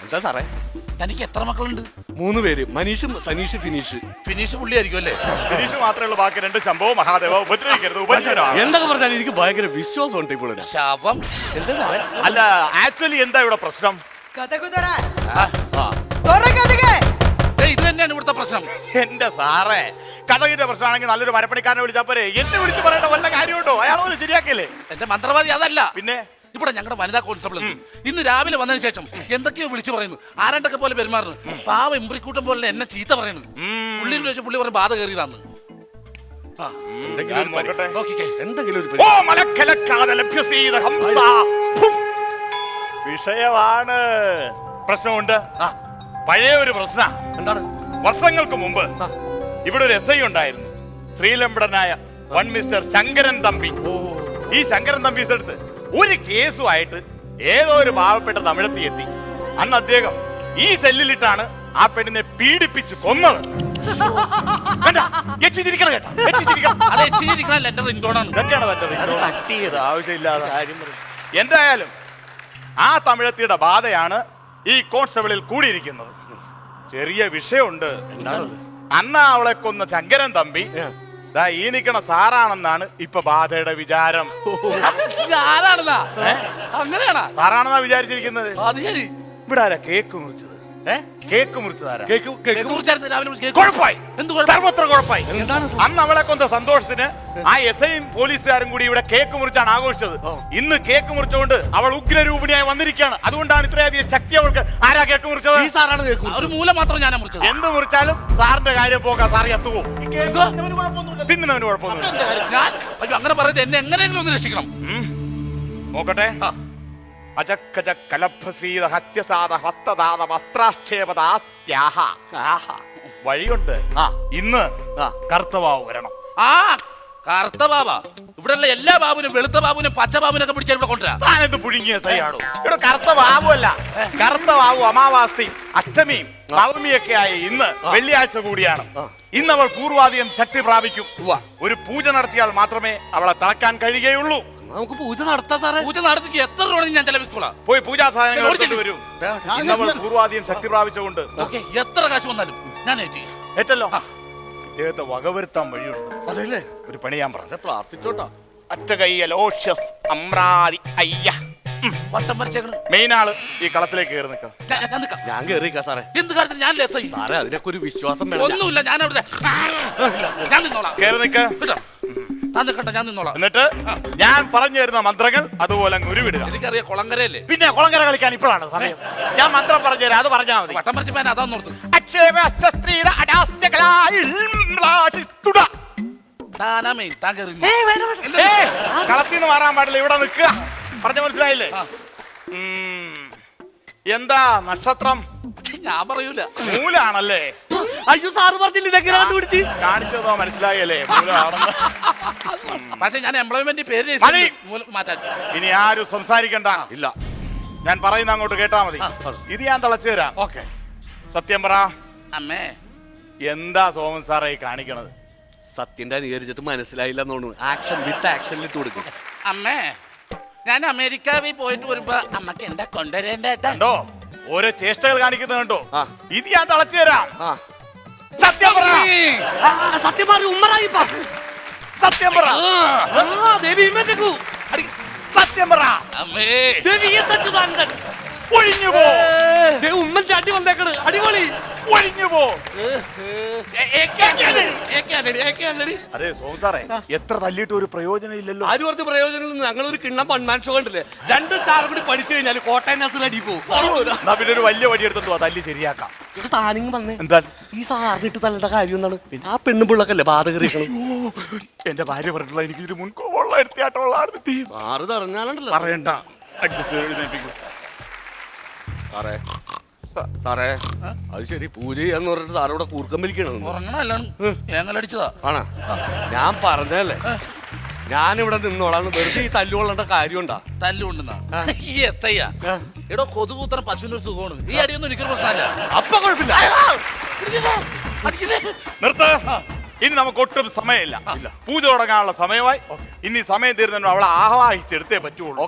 എന്താ സാറേ? തനിക്ക് എത്ര മക്കളുണ്ട്? 3 പേര്. മനീഷ്, സനീഷ്, ഫിനിഷ്. ഫിനിഷ് പുള്ളിയായിരിക്കും അല്ലേ? ഫിനിഷ് മാത്രമേ ഉള്ളൂ, ബാക്കി 2 ശംഭോ മഹാദേവ. ഉപദ്രവിക്കരുത്, ഉപദ്രവം. എന്തൊക്കെ പറഞ്ഞാലും എനിക്ക് ഭയങ്കര വിശ്വാസമുണ്ട് ഇപ്പോൾ. ശാപം. എന്താ സാറേ? അല്ല, ആക്ച്വലി എന്താ ഇവിടെ പ്രശ്നം? ഇത് തന്നെയാണ് ഇവിടുത്തെ പ്രശ്നം. എന്റെ സാറേ, കഥകിന്റെ പ്രശ്നമാണെങ്കിൽ നല്ലൊരു മരപ്പണിക്കാരനെ വിളിച്ചാൽ പോരെ. എന്നെ വിളിച്ച് പറയേണ്ട വല്ല കാര്യമുണ്ടോ? അയാളൊന്ന് ശരിയാക്കിയല്ലേ? എന്റെ മന്ത്രവാദി അതല്ല. പിന്നെ ഇവിടെ ഞങ്ങളുടെ വനിതാ കോൺസ്റ്റബിൾ ഇന്ന് രാവിലെ വന്നതിന് ശേഷം എന്തൊക്കെയോ വിളിച്ചു പറയുന്നു. ആരാണ്ടൊക്കെ പോലെ പെരുമാറുന്നു. പാവ ഇമ്പ്രിക്കൂട്ടം പോലെ എന്നെ ചീത്ത പറയുന്നു. പുള്ളിന്റെ ശേഷം പുള്ളി പറഞ്ഞ ബാധ കയറിയതാന്ന്. വിഷയമാണ്. പ്രശ്നമുണ്ട്. പഴയ ഒരു പ്രശ്ന. എന്താണ്? വർഷങ്ങൾക്ക് മുമ്പ് ഇവിടെ ഒരു എസ് ഐ ഉണ്ടായിരുന്നു, ശ്രീലംബടനായ മിസ്റ്റർ ശങ്കരൻ തമ്പി. ഈ ശങ്കരൻ തമ്പി അടുത്ത് ഒരു കേസുമായിട്ട് ഏതോ ഒരു പാവപ്പെട്ട തമിഴത്തി എത്തി. അന്ന് അദ്ദേഹം ഈ സെല്ലിലിട്ടാണ് ആ പെണ്ണിനെ പീഡിപ്പിച്ച് കൊന്നത്. ആവശ്യമില്ലാതെ എന്തായാലും ആ തമിഴത്തിയുടെ ബാധയാണ് ഈ കോൺസ്റ്റബിളിൽ കൂടിയിരിക്കുന്നത്. ചെറിയ വിഷയമുണ്ട്. അന്ന് അവളെ കൊന്ന ശങ്കരൻ തമ്പി ഈ നിക്കണ സാറാണെന്നാണ് ഇപ്പൊ ബാധയുടെ വിചാരം. സാറാണെന്നാ വിചാരിച്ചിരിക്കുന്നത്. ഇവിടെ ആരാ കേക്ക് മുറിച്ചത്? കേക്ക് മുറിച്ചതാരാ? സർവത്ര കുഴപ്പമായി. അന്ന് അവളെ കൊന്ന സന്തോഷത്തിന് ആ എസ് ഐയും പോലീസുകാരും കൂടി ഇവിടെ കേക്ക് മുറിച്ചാണ് ആഘോഷിച്ചത്. ഇന്ന് കേക്ക് മുറിച്ചുകൊണ്ട് അവൾ ഉഗ്രരൂപിണിയായി വന്നിരിക്കുകയാണ്. അതുകൊണ്ടാണ് ഇത്രയധികം ശക്തി അവൾക്ക്. ആരാ കേക്ക് മുറിച്ചത്? ഈ സാറാണ് കേക്ക്. ഒരു മൂല മാത്രം ഞാൻ മുറിച്ചത്. എന്ത് മുറിച്ചാലും സാറിന്റെ കാര്യം പോകാം. സാറി എത്തുവോ? തിന്നുന്നവന് കുഴപ്പമൊന്നുമില്ല. ഞാൻ അങ്ങനെ പറയുന്നത് എന്നെ എങ്ങനെയെങ്കിലും ഒന്ന് രക്ഷിക്കണം. നോക്കട്ടെ. വഴിയുണ്ട്. ഇന്ന് കറുത്തവാവ് വരണം. ആ കറുത്ത ബാബ ഇവിടെ എല്ലാ ബാബുനും വെളുത്ത ബാബുനും പച്ച ബാബുനൊക്കെ പിടിച്ചാൽ ഇവിടെ കൊണ്ടുവരാം. താനെന്ത് പുഴുങ്ങിയ സൈയാണോ? ഇവിടെ കറുത്ത ബാബു അല്ല, കറുത്ത ബാബു അമാവാസിയും അഷ്ടമിയും നവമിയൊക്കെ ആയ ഇന്ന് വെള്ളിയാഴ്ച കൂടിയാണ്. ഇന്ന് അവൾ പൂർവാധികം ശക്തി പ്രാപിക്കും. ഒരു പൂജ നടത്തിയാൽ മാത്രമേ അവളെ തളയ്ക്കാൻ കഴിയുകയുള്ളൂ. നമുക്ക് പൂജ നടത്താം സാറേ. പൂജ നടത്തി എത്ര രൂപ ഞാൻ ചെലവിക്കോളാം. പോയി പൂജാ സാധനങ്ങൾ വരും. ഇന്ന് അവൾ പൂർവാധികം ശക്തി പ്രാപിച്ചുകൊണ്ട് എത്ര കാശ് വന്നാലും ഞാൻ ഏറ്റല്ലോ. ഇദ്ദേഹത്തെ വകവരുത്താൻ വഴിയുണ്ട്. അതല്ലേ ഒരു പണി ഞാൻ പറഞ്ഞു. പ്രാർത്ഥിച്ചോട്ടാ. വട്ടം വരച്ചേക്കണ്. മെയിൻ ആള് ഈ കളത്തിലേക്ക് കയറി നിൽക്കാം. ഞാൻ കേറിക്കാം സാറേ. എന്ത് കാര്യത്തിൽ ഞാൻ സാറേ അതിനൊക്കെ ഒരു വിശ്വാസം ഒന്നുമില്ല. ഞാൻ അവിടെ ഞാൻ നിന്നോളാം. കയറി നിൽക്ക. ഞാൻ നിന്നോളാം. എന്നിട്ട് ഞാൻ പറഞ്ഞു തരുന്ന മന്ത്രങ്ങൾ അതുപോലെ ഉരുവിടുക. എനിക്കറിയാം കുളങ്കരയല്ലേ. പിന്നെ കുളങ്കര കളിക്കാൻ ഇപ്പോഴാണ് സമയം. ഞാൻ മന്ത്രം പറഞ്ഞു തരാം, അത് പറഞ്ഞാൽ മതി. വട്ടം വരച്ച് ഞാൻ അതാന്നോർത്ത്. കളത്തിന്ന് മാറാൻ പാടില്ല, ഇവിടെ നിൽക്കുക. പറഞ്ഞ മനസ്സിലായില്ലേ? എന്താ നക്ഷത്രം? ഞാൻ പറയൂല. മൂലാണല്ലേ? അയ്യോ സാറ് പറഞ്ഞില്ല ഇതെങ്ങനെ കണ്ടുപിടിച്ച്? കാണിച്ചതോ മനസ്സിലായല്ലേ മൂലാണെന്ന്. പക്ഷെ ഞാൻ എംപ്ലോയ്മെന്റ് പേര് മാറ്റാൻ. ഇനി ആരും സംസാരിക്കണ്ട. ഇല്ല, ഞാൻ പറയുന്ന അങ്ങോട്ട് കേട്ടാ മതി. ഇത് ഞാൻ തിളച്ചു തരാം. ഓക്കെ. സത്യം പറ. അമ്മേ എന്താ സോമൻ സാറേ കാണിക്കണത്? സത്യന്റെ അനുകരിച്ചിട്ട് മനസ്സിലായില്ല തോന്നുന്നു. ആക്ഷൻ വിത്ത് ആക്ഷനിൽ ഇട്ട് കൊടുക്കും. അമ്മേ ഞാൻ അമേരിക്കയിൽ പോയിട്ട് വരുമ്പോ അമ്മക്ക് എന്താ കൊണ്ടുവരേണ്ടോ? ഓരോ ചേഷ്ടകൾ കാണിക്കുന്നത് കണ്ടോ? ഇത് ഞാൻ തിളച്ചു തരാം. സത്യം പറ. സത്യം പറ. ഉമ്മറായി സത്യം പറ. ദേവി സത്യം പറ. അമ്മേ ദേവി സച്ചിദാനന്ദൻ ഒഴിഞ്ഞു പോ. ഉമ്മൻചാണ്ടി വന്നേക്കണ്, അടിപൊളി. ഒഴിഞ്ഞു പോ. അതെ അതെ സോം സാറേ, എത്ര തല്ലിയിട്ട് ഒരു പ്രയോജനം ഇല്ലല്ലോ. ആര് പറഞ്ഞ പ്രയോജനം? ഞങ്ങളൊരു കിണ്ണം വൺമാൻ ഷോ കണ്ടില്ലേ, 2 സ്റ്റാർ കൂടി പഠിച്ചു കഴിഞ്ഞാൽ കോട്ടയം നസർ അടി പോകും. എന്നാ പിന്നെ ഒരു വലിയ വടി എടുത്തു ആ തല്ലി ശരിയാക്കാം. ഇത് താനിങ് വന്നേ. എന്താ ഈ സാറിനിട്ട് തല്ലേണ്ട കാര്യം എന്താണ്? ആ പെണ്ണും പിള്ളക്കല്ലേ ബാധ കയറിയിരിക്കണം. എന്റെ ഭാര്യ പറഞ്ഞിട്ടുള്ള എനിക്ക് ഇതിന് മുൻകോള്ള എടുത്തിയാട്ടുള്ള സാറ് തറഞ്ഞാലുണ്ടല്ലോ. പറയണ്ട. അഡ്ജസ്റ്റ് എഴുന്നേൽപ്പിക്കും. സാറേ സാറേ അത് ശരി, പൂജ ചെയ്യാന്ന് പറഞ്ഞിട്ട് സാറോടെ കൂർക്കം വലിക്കണം. ഞങ്ങളടിച്ചതാ ആണാ? ഞാൻ പറഞ്ഞല്ലേ, ഞാനിവിടെ നിന്നോളാന്ന്. വെറുതെ ഈ തല്ലുകൊള്ളേണ്ട കാര്യമുണ്ടാ? തല്ലുകൊണ്ടെന്നാ ഈ എസ് ഐ എടോ കൊതുകൂത്തരം പശുവിന്റെ സുഖമാണ്. ഈ അടിയൊന്നും എനിക്കൊരു പ്രശ്നമല്ല. അപ്പൊ കുഴപ്പമില്ല. നിർത്ത്. ഇനി നമുക്ക് ഒട്ടും സമയമില്ല. പൂജ തുടങ്ങാനുള്ള സമയമായി. ഇനി സമയം തീർന്നു അവളെ ആവാഹിച്ചെടുത്തേ പറ്റുള്ളൂ.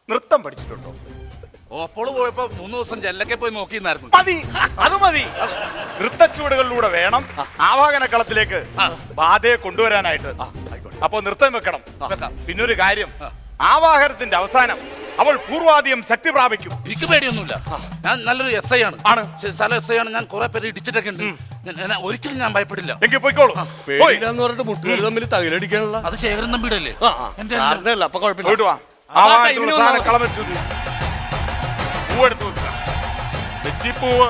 നൃത്തം പഠിച്ചിട്ടുണ്ടോ? അപ്പോൾ പോയപ്പോ 3 ദിവസം ജെല്ലൊക്കെ പോയി നോക്കിയിരുന്നു. മതി, അത് മതി. നൃത്തച്ചുവടുകളിലൂടെ വേണം ആവാഹന കളത്തിലേക്ക് ബാധയെ കൊണ്ടുവരാനായിട്ട്. അപ്പൊ നൃത്തം വെക്കണം. പിന്നൊരു കാര്യം, ആവാഹനത്തിന്റെ അവസാനം അവൾ പൂർവാധികം ശക്തി പ്രാപിക്കും. എനിക്ക് പേടിയൊന്നുമില്ല. ഞാൻ നല്ലൊരു എസ് ഐ ആണ്. സ്ഥലം എസ് ഐ ആണ്. ഞാൻ കുറെ പേര് ഇടിച്ചിട്ടൊക്കെ ഉണ്ട്. ഒരിക്കലും ഞാൻ ഭയപ്പെടില്ല. എങ്കിൽ പോയിക്കോളൂ. പേടില്ലാന്ന് പറഞ്ഞിട്ട് മുട്ടുകാർ തമ്മിൽ തകിലടിക്കാനുള്ള അത് ശേഖരൻ തമ്പിയുടെ അല്ലേ? അപ്പൊ കുഴപ്പമില്ല. പൂവെടുത്ത് വെക്കുക. തെച്ചിപ്പൂവ്.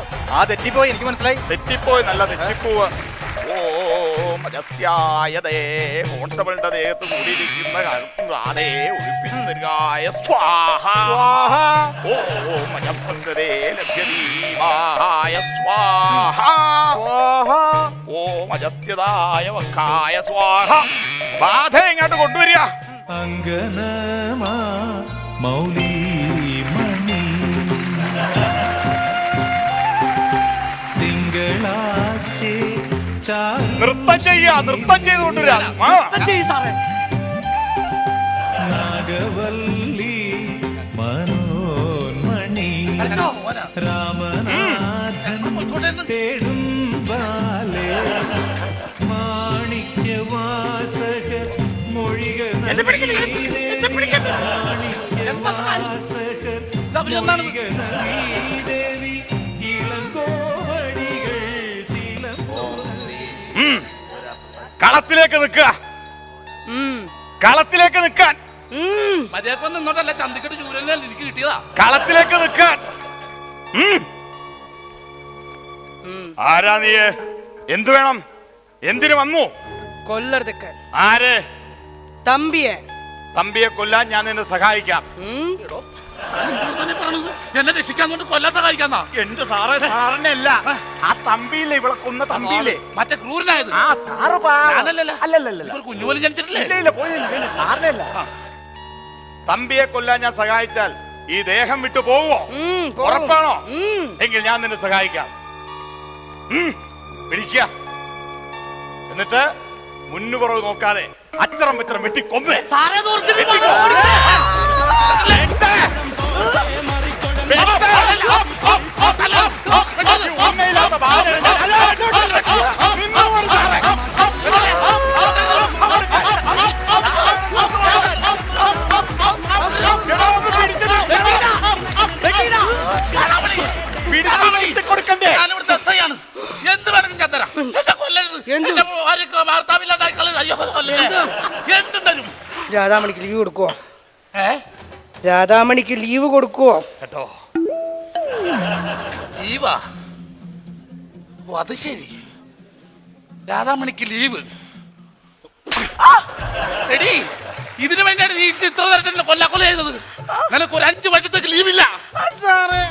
തെറ്റിപ്പോയി, എനിക്ക് മനസ്സിലായി. തെറ്റിപ്പോയി, നല്ല തെച്ചിപ്പൂവ്. ഓ മജസ്യായതേ കോൺസ്റ്റബിളിന്റെ ദേഹത്ത് കൂടിയിരിക്കുന്ന അതേ ഒഴിപ്പിച്ചുതരികായ സ്വാഹ. ഓ മജസ്തേ ലഭ്യതീമായ സ്വാഹ. ഓ മജസ്യതായ വക്കായ സ്വാഹ. ബാധ എങ്ങോട്ട് കൊണ്ടുവരിക. അങ്കനമാ മൗലി മണി തിങ്കളാസേ നൃത്തം ചെയ്യാ, നൃത്തം ചെയ്തുകൊണ്ടുവരാ. നാഗവല്ലി മനോന്മണി രാമനാഥൻ തേടും ബാലേ മാണിക്യവാസകർ മൊഴികൾ ദേവി ഇളങ്കോവടികൾ കളത്തിലേക്ക് നിൽക്കുക. കളത്തിലേക്ക് നിൽക്കാൻ. മര്യാദ നിന്നോട്ടല്ല, ചന്തിക്കട്ട് ചൂരല്ല എനിക്ക് കിട്ടിയതാ. കളത്തിലേക്ക് നിൽക്കാൻ. ആരാ നീ? എന്തു വേണം? എന്തിനു വന്നു? കൊല്ലർക്കാൻ. ആരെ? തമ്പിയെ. തമ്പിയെ കൊല്ലാൻ ഞാൻ നിന്നെ സഹായിക്കാം. എന്നെ രക്ഷിക്കാൻ കൊണ്ട് കൊല്ലാൻ സഹായിക്കാന്നാ? എന്റെ സാറേ, സാറിനല്ല, ആ തമ്പിയില്ലേ, ഇവിടെ കൊന്ന തമ്പിയില്ലേ, മറ്റേ ക്രൂരനായത്. ആ സാറ് അല്ലല്ല കുഞ്ഞുപോലും ജനിച്ചിട്ടില്ലേ? സാറിനല്ല. തമ്പിയെ കൊല്ലാൻ ഞാൻ സഹായിച്ചാൽ ഈ ദേഹം വിട്ടു പോവോ? ഉറപ്പാണോ? എങ്കിൽ ഞാൻ നിന്നെ സഹായിക്കാം. പിടിക്ക. എന്നിട്ട് മുന്നുപുറവ് നോക്കാതെ അച്ചറം പച്ചറം വെട്ടി കൊന്നേ. എന്ത് വേണമെങ്കിലും ഞാൻ തരാം. രാധാമണിക്ക് ലീവ് കൊടുക്കുവോ? രാധാമണിക്ക് ലീവ് കൊടുക്കുവോ? കേട്ടോ? ലീവാ? ഓ അത് ശരി, രാധാമണിക്ക് ലീവ്. എടീ, ഇതിനു വേണ്ടിയാണ് നീ ഇത്ര നേരത്തെ കൊല്ലാക്കൊല ചെയ്തത്. നിനക്ക് ഒരു 5 വർഷത്തേക്ക് ലീവില്ല. സാറേ,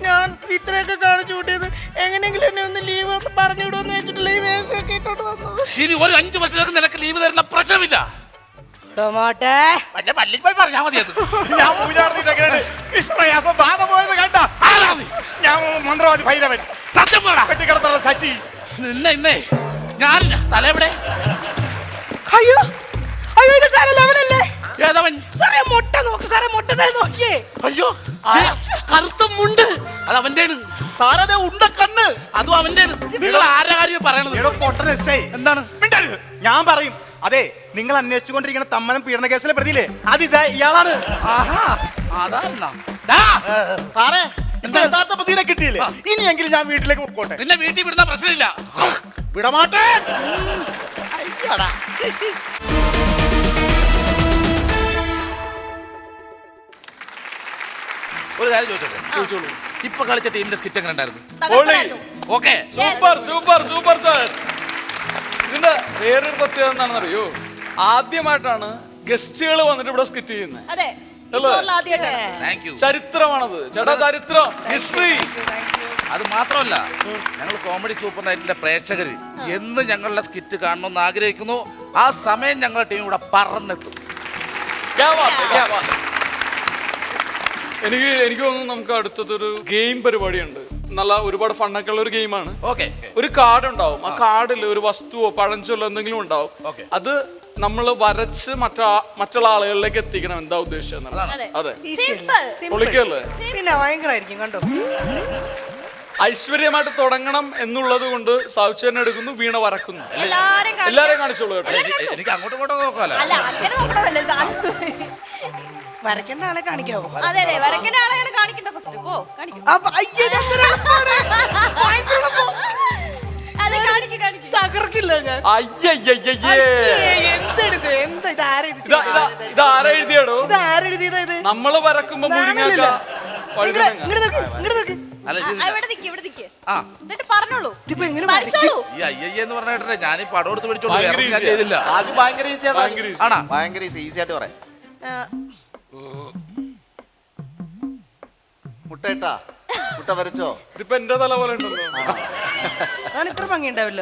ഞാൻ ഇത്രയൊക്കെ കാണിച്ചു കൂട്ടിയത് എങ്ങനെയെങ്കിലും എന്നെ ഒന്ന് ലീവ് പറഞ്ഞു വിടുമെന്ന് വെച്ചിട്ട് ലീവ് ഇട്ടോട്ട് വന്നത്. ഇനി ഒരു 5 വർഷത്തേക്ക് നിനക്ക് ലീവ് തരുന്ന പ്രശ്നമില്ല. വല്ല പള്ളിയിൽ പോയി പറഞ്ഞാൽ മതി. അത് ഞാൻ നിഷ്പ്രയാസം ബാധ പോയത് കണ്ട. ഞാൻ മന്ത്രവാദി ഭൈരവൻ. സത്യം പോടാ. കെട്ടിക്കിടത്തുള്ള ശശി. ഇന്നേ ഞാൻ തലവിടെ. അയ്യോ അയ്യോ, ഇത് സാറേ ലവനല്ലേ? ഏതവൻ? സാറേ മുട്ട നോക്ക് സാറേ, മുട്ട നോക്കിയേ. അയ്യോ, കറുത്ത മുണ്ട്. അത് അവന്റെ സാറേ. ഉണ്ട കണ്ണ് അതും അവന്റെ. നിങ്ങൾ ആരുടെ കാര്യം പറയണത്? എന്താണ്? ഞാൻ പറയും. അതെ, നിങ്ങൾ അന്വേഷിച്ചുകൊണ്ടിരിക്കുന്ന തമ്മനം പീഡന കേസിലെ പ്രതിയില്ലേ, അത് ഇയാളാണ്. അതാ സാറേ എന്റെ യഥാർത്ഥ പതിനെ കിട്ടിയില്ലേ? ഇനിയെങ്കിലും ഞാൻ വീട്ടിലേക്ക് പോയിക്കോട്ടെ. നിന്നെ വീട്ടിൽ വിടുന്ന പ്രശ്നമില്ല. വിടമാട്ടെ. അയ്യടാ. ഒരു കാര്യം ചോദിച്ചോളൂ. ഇപ്പൊ കളിച്ച ടീമിന്റെ സ്കിറ്റ് എങ്ങനെ ഉണ്ടായിരുന്നു? Okay, super super super sir. ഇതിന്റെ വേറൊരു പ്രത്യേകത എന്താണെന്ന് അറിയോ? ആദ്യമായിട്ടാണ് ഗസ്റ്റുകൾ വന്നിട്ട് ഇവിടെ സ്കിറ്റ് ചെയ്യുന്നത്. അതെ, അല്ലേ? Thank you. ചരിത്രമാണത് ചേട്ടാ, ചരിത്രം, ഹിസ്റ്ററി. അത് മാത്രമല്ല, ഞങ്ങൾ കോമഡി സൂപ്പർ നൈറ്റിന്റെ പ്രേക്ഷകര് എന്ന് ഞങ്ങളുടെ സ്കിറ്റ് കാണണമെന്ന് ആഗ്രഹിക്കുന്നു. ആ സമയം ഞങ്ങളുടെ ടീം ഇവിടെ പറന്നെത്തും. എനിക്ക് തോന്നുന്നു നമുക്ക് അടുത്തതൊരു ഗെയിം പരിപാടിയുണ്ട്. നല്ല ഒരുപാട് ഫണ്ണൊക്കെ ഉള്ള ഒരു ഗെയിമാണ്. ഓക്കെ, ഒരു കാർഡ് ഉണ്ടാവും. ആ കാർഡിൽ ഒരു വസ്തുവോ പഴഞ്ചൊല്ലോ എന്തെങ്കിലും ഉണ്ടാവും. അത് നമ്മൾ വരച്ച് മറ്റുള്ള ആളുകളിലേക്ക് എത്തിക്കണം. എന്താ ഉദ്ദേശിച്ചത്? അതെ, പൊളിക്കല്ലേ? പിന്നെ ഭയങ്കരമായിരിക്കും കണ്ടോ. ഐശ്വര്യമായിട്ട് തുടങ്ങണം എന്നുള്ളത് കൊണ്ട് സാവിച്ചേരൻ എടുക്കുന്നു, വീണ വരക്കുന്നു. എല്ലാരും കാണിച്ചോളൂ കേട്ടോ. എനിക്ക് അങ്ങോട്ടും ഇങ്ങോട്ടും നോക്കാലോ. വരയ്ക്കേണ്ട ആളെ കാണിക്കാവോ? അതെ, വരയ്ക്കേണ്ട ആളെ കാണിക്കണ്ട ഫസ്റ്റ്. പോ, കാണിക്കും. തകർക്കില്ല ഞാൻ. ഇതാരാ എഴുതിയാടോ? ഇതാരെഴുതിയതാ ഇത്? നമ്മള് വരക്കുമ്പോ മുരിങ്ങാക്ക പറഞ്ഞോളൂ. ഈ അയ്യെന്ന് പറഞ്ഞിട്ടേ ഞാൻ ഈ പടം എടുത്ത് പിടിച്ചോളൂ. ഞാൻ ചെയ്തില്ല. അത് ഭയങ്കര ഈസി. ആണോ? ഭയങ്കര ഈസി ആയിട്ട് പറയാം. മുട്ട ഇട്ടാ മുട്ട വരച്ചോ? ഇതിപ്പോ എന്റെ തല പോലെ ഉണ്ടല്ലോ. അതാണ് ഇത്ര ഭംഗി ഉണ്ടാവില്ല.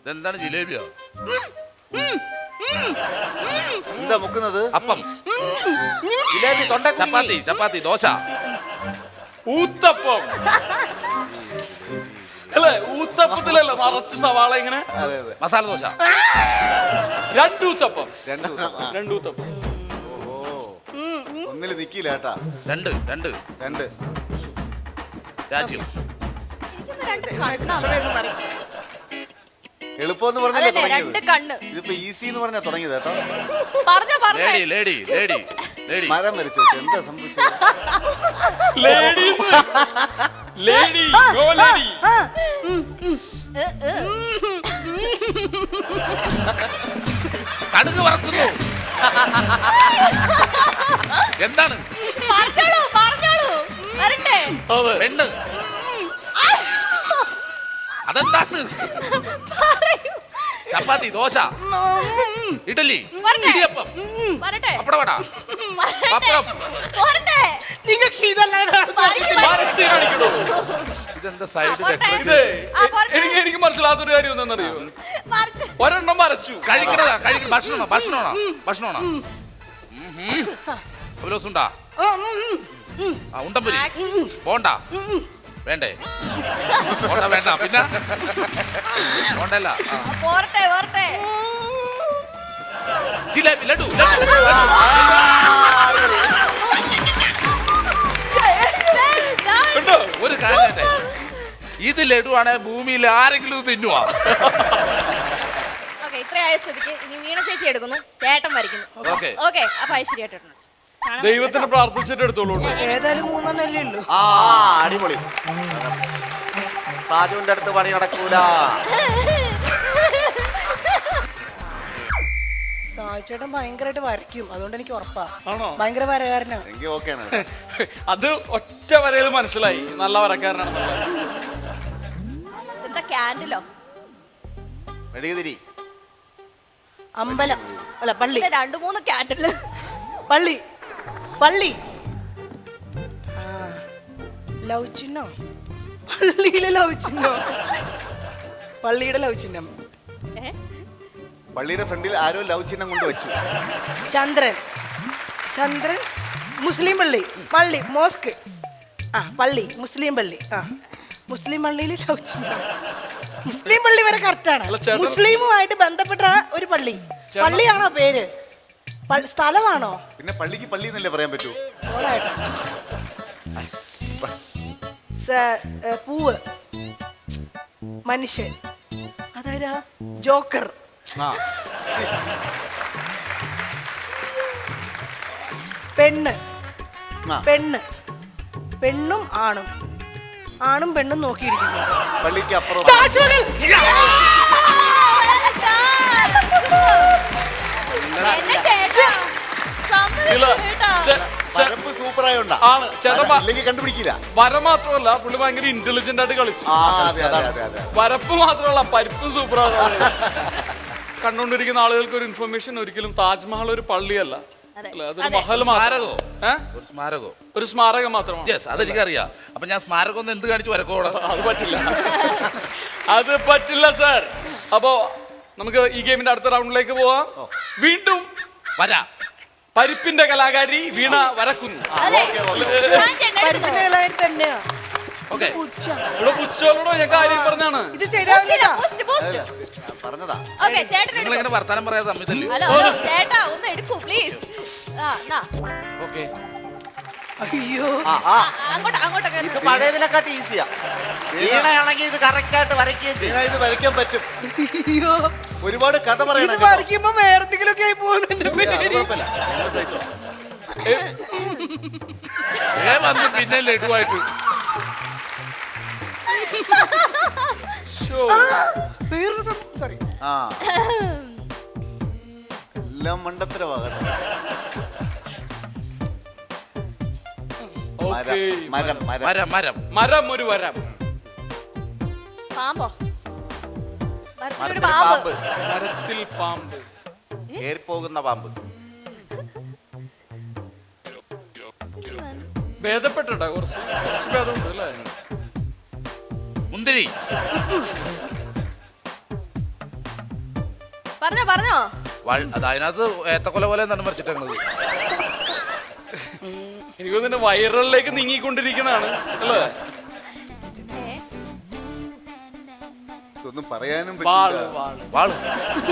ഇതെന്താണ്, ജിലേബിയോ? എന്താ മുക്കുന്നത്? അപ്പം, ജിലേബി, ചപ്പാത്തി, ചപ്പാത്തി, ദോശ, ഊത്തപ്പം അല്ലേ? ഊത്തപ്പത്തിലല്ല നിറച്ച് സവാള ഇങ്ങനെ. മസാല ദോശ, രണ്ടൂത്തപ്പം. ഒന്നില് നിക്കില്ല കേട്ടാ. രണ്ട് രാജ്യം. എളുപ്പം പറഞ്ഞല്ലേ തുടങ്ങിയത്. രണ്ട് കണ്ണ്. ഇതിപ്പോ ഈസി എന്ന് പറഞ്ഞാ തുടങ്ങിയത് കേട്ടോ. ലേഡി. മരം വരച്ചു. എന്താ സംഭവിച്ചത്? കടുക് വറക്കുന്നു. എന്താണ്? പെണ്ണ്. അതെന്താണ്? ചപ്പാത്തി, ദോശ, ഇഡലി, ഇടിയപ്പം, പപ്പടവട, പപ്പടം. നിങ്ങൾക്ക് ഇതെല്ലാം ഇതെന്താ സൈഡ്? എനിക്ക് മനസ്സിലാത്തൊരു കാര്യം എന്താണെന്നറിയോ? ഒരെണ്ണം വരച്ചു. കഴിക്കണതാ? ഭക്ഷണമാണോ? ഒരു ദിവസം ഉണ്ടാ ഉണ്ടമ്പരി പോണ്ട വേണ്ടേ? പോണ്ട വേണ്ട. പിന്നെ പോണ്ടല്ല. ജിലേബി, ലഡു. ഒരു കാര്യം, ഇത് ലഡുവാണ്. ഭൂമിയിൽ ആരെങ്കിലും തിന്നുവാ? ഇത്രയായ സ്ഥിതിക്ക് ഇനി വീണ ചേച്ചി എടുക്കുന്നു, ചേട്ടൻ വരയ്ക്കുന്നു. ഓക്കെ, അപ്പൊ ഐശ്വര്യായിട്ടുണ്ട്. ദൈവത്തിന് പ്രാർത്ഥിച്ചിട്ട് എടുത്തോളൂ. ഏതായാലും 3 അല്ലേ ഉള്ളൂ. അടിപൊളി. സാജുവിന്റെ അടുത്ത് പണി നടക്കൂല. സായിച്ചേട്ടൻ ഭയങ്കരമായിട്ട് വരയ്ക്കും, അതുകൊണ്ട് എനിക്ക് ഉറപ്പാ. ആണോ? ഭയങ്കര വരകാരനാണ്. അത് ഒറ്റ വരയിൽ മനസ്സിലായി നല്ല വരക്കാരനാണെന്നുള്ളത്. എന്താ ക്യാൻഡിലോ? മെഴുകുതിരി. അമ്പലം അല്ല പള്ളി. 2-3 ക്യാൻഡില്. പള്ളി. ലവ് ചിഹ്നോ? പള്ളിയിലെ ലവ് ചിഹ്നോ? പള്ളിയുടെ ലവ് ചിഹ്നം. പള്ളിയുടെ ഫ്രണ്ടിൽ ആരോ ലവ് ചിഹ്നം കൊണ്ട് വെച്ചു. ചന്ദ്രൻ. മുസ്ലിം പള്ളി മോസ്ക്. പള്ളി, മുസ്ലിം പള്ളി. മുസ്ലിം പള്ളിയിൽ ലവ് ചിഹ്നം. മുസ്ലിം പള്ളി വരെ കറക്റ്റാണ്. മുസ്ലിമുമായിട്ട് ബന്ധപ്പെട്ട ഒരു പള്ളി. പള്ളിയാണോ പേര്? സ്ഥലമാണോ? പിന്നെ പള്ളിക്ക് പള്ളി എന്നല്ലേ പറയാൻ പറ്റൂ? പൂവ്, മനുഷ്യൻ, അതായത് ജോക്കർ. പെണ്ണ് ആ. പെണ്ണ് പെണ്ണും ആണും ആണും പെണ്ണും നോക്കിയിരിക്കുന്നു. പള്ളിക്ക് അപ്പുറം താജ്മഹൽ. എന്നെ ചേട്ടാ ഇല്ല, പരപ്പ് സൂപ്പറായോണ്ടാ ആണ് ചേട്ടാ. ഇല്ലെങ്കിൽ കണ്ടുപിടിക്കില്ല. വര മാത്രമല്ല പുള്ളി ഭയങ്കര ഇന്റലിജന്റ് ആയിട്ട് കളിച്ചു. ആ, അതെ, അതെ, അതെ, അതെ. വരപ്പ് മാത്രമല്ല പരിപ്പും സൂപ്പറാണ്. കണ്ടുകൊണ്ടിരിക്കുന്ന ആളുകൾക്ക് ഒരു ഇൻഫർമേഷൻ, ഒരിക്കലും താജ്മഹൽ ഒരു പള്ളിയല്ല, അല്ലേ? അതൊരു മഹൽ സ്മാരകോ? മാത്രം. ഒരു സ്മാരകോ? ഒരു സ്മാരകം മാത്രമാണ്. യെസ്, അതെനിക്കറിയാം. അപ്പൊ ഞാൻ സ്മാരകം ഒന്ന് എന്ത് കാണിച്ചു വരക്കോടെ? അത് പറ്റില്ല. അത് പറ്റില്ല സാർ. അപ്പോ നമുക്ക് ഈ ഗെയിമിന്റെ അടുത്ത റൗണ്ടിലേക്ക് പോവാം. വീണ്ടും വരാ. പരിപ്പിന്റെ കലാകാരി വീണ വരക്കുന്നു. പരിപ്പിന്റെ ഇലയിൽ തന്നെയാ. ഓക്കെ. ഇവിടെ പുച്ചോളോടോ ഞാൻ കാര്യം പറഞ്ഞാണ്. ഇത് ശരിയാവില്ല. പറഞ്ഞതാ. നിങ്ങൾ ഇങ്ങനെ വർത്താനം പറയാതെ തമ്മിൽ ഹലോ ചേട്ടാ ഒന്ന് എടുക്കൂ പ്ലീസ്. ഓക്കെ. അയ്യോ അങ്ങോട്ടൊക്കെ ഇത് പഴയതിനെക്കാട്ടി ഈസിയാ. വീണയാണെങ്കിൽ ഇത് കറക്റ്റ് ആയിട്ട് വരയ്ക്കുകയും ചെയ്യും. ഇത് വരയ്ക്കാൻ പറ്റും. അയ്യോ ഒരുപാട് കഥ ഇത് പറയണം. പറിക്കുമ്പോ വേറെ എന്തെങ്കിലുമൊക്കെ ആയി പോകുന്നുണ്ട്. വന്ന് പിന്നെ ലഡുവായിട്ട് വേറൊരു സോറി. ആ, എല്ലാം മണ്ടത്തരമാകട്ടെ. ഓക്കേ. മരം മരം മരം മരം മരം ഒരു വരം. പാമ്പോ? മരത്തിൽ പാമ്പ്. പാമ്പ്. മരത്തിൽ പാമ്പ്. ഏറിപ്പോകുന്ന പാമ്പ്. ഭേദപ്പെട്ടിട്ടാ കുറച്ച് ഭേദമുണ്ട് അല്ലേ? മുന്തിരി. പറഞ്ഞോ അത് അതിനകത്ത് ഏത്തക്കൊല പോലെ എന്താണ് മറിച്ചിട്ടത്? എനിക്ക് തോന്നുന്നു വൈറലിലേക്ക് നീങ്ങിക്കൊണ്ടിരിക്കണാണ് അല്ലേ? ഇതൊന്നും പറയാനും വാള് പറ്റില്ല. വാള്. വാള്.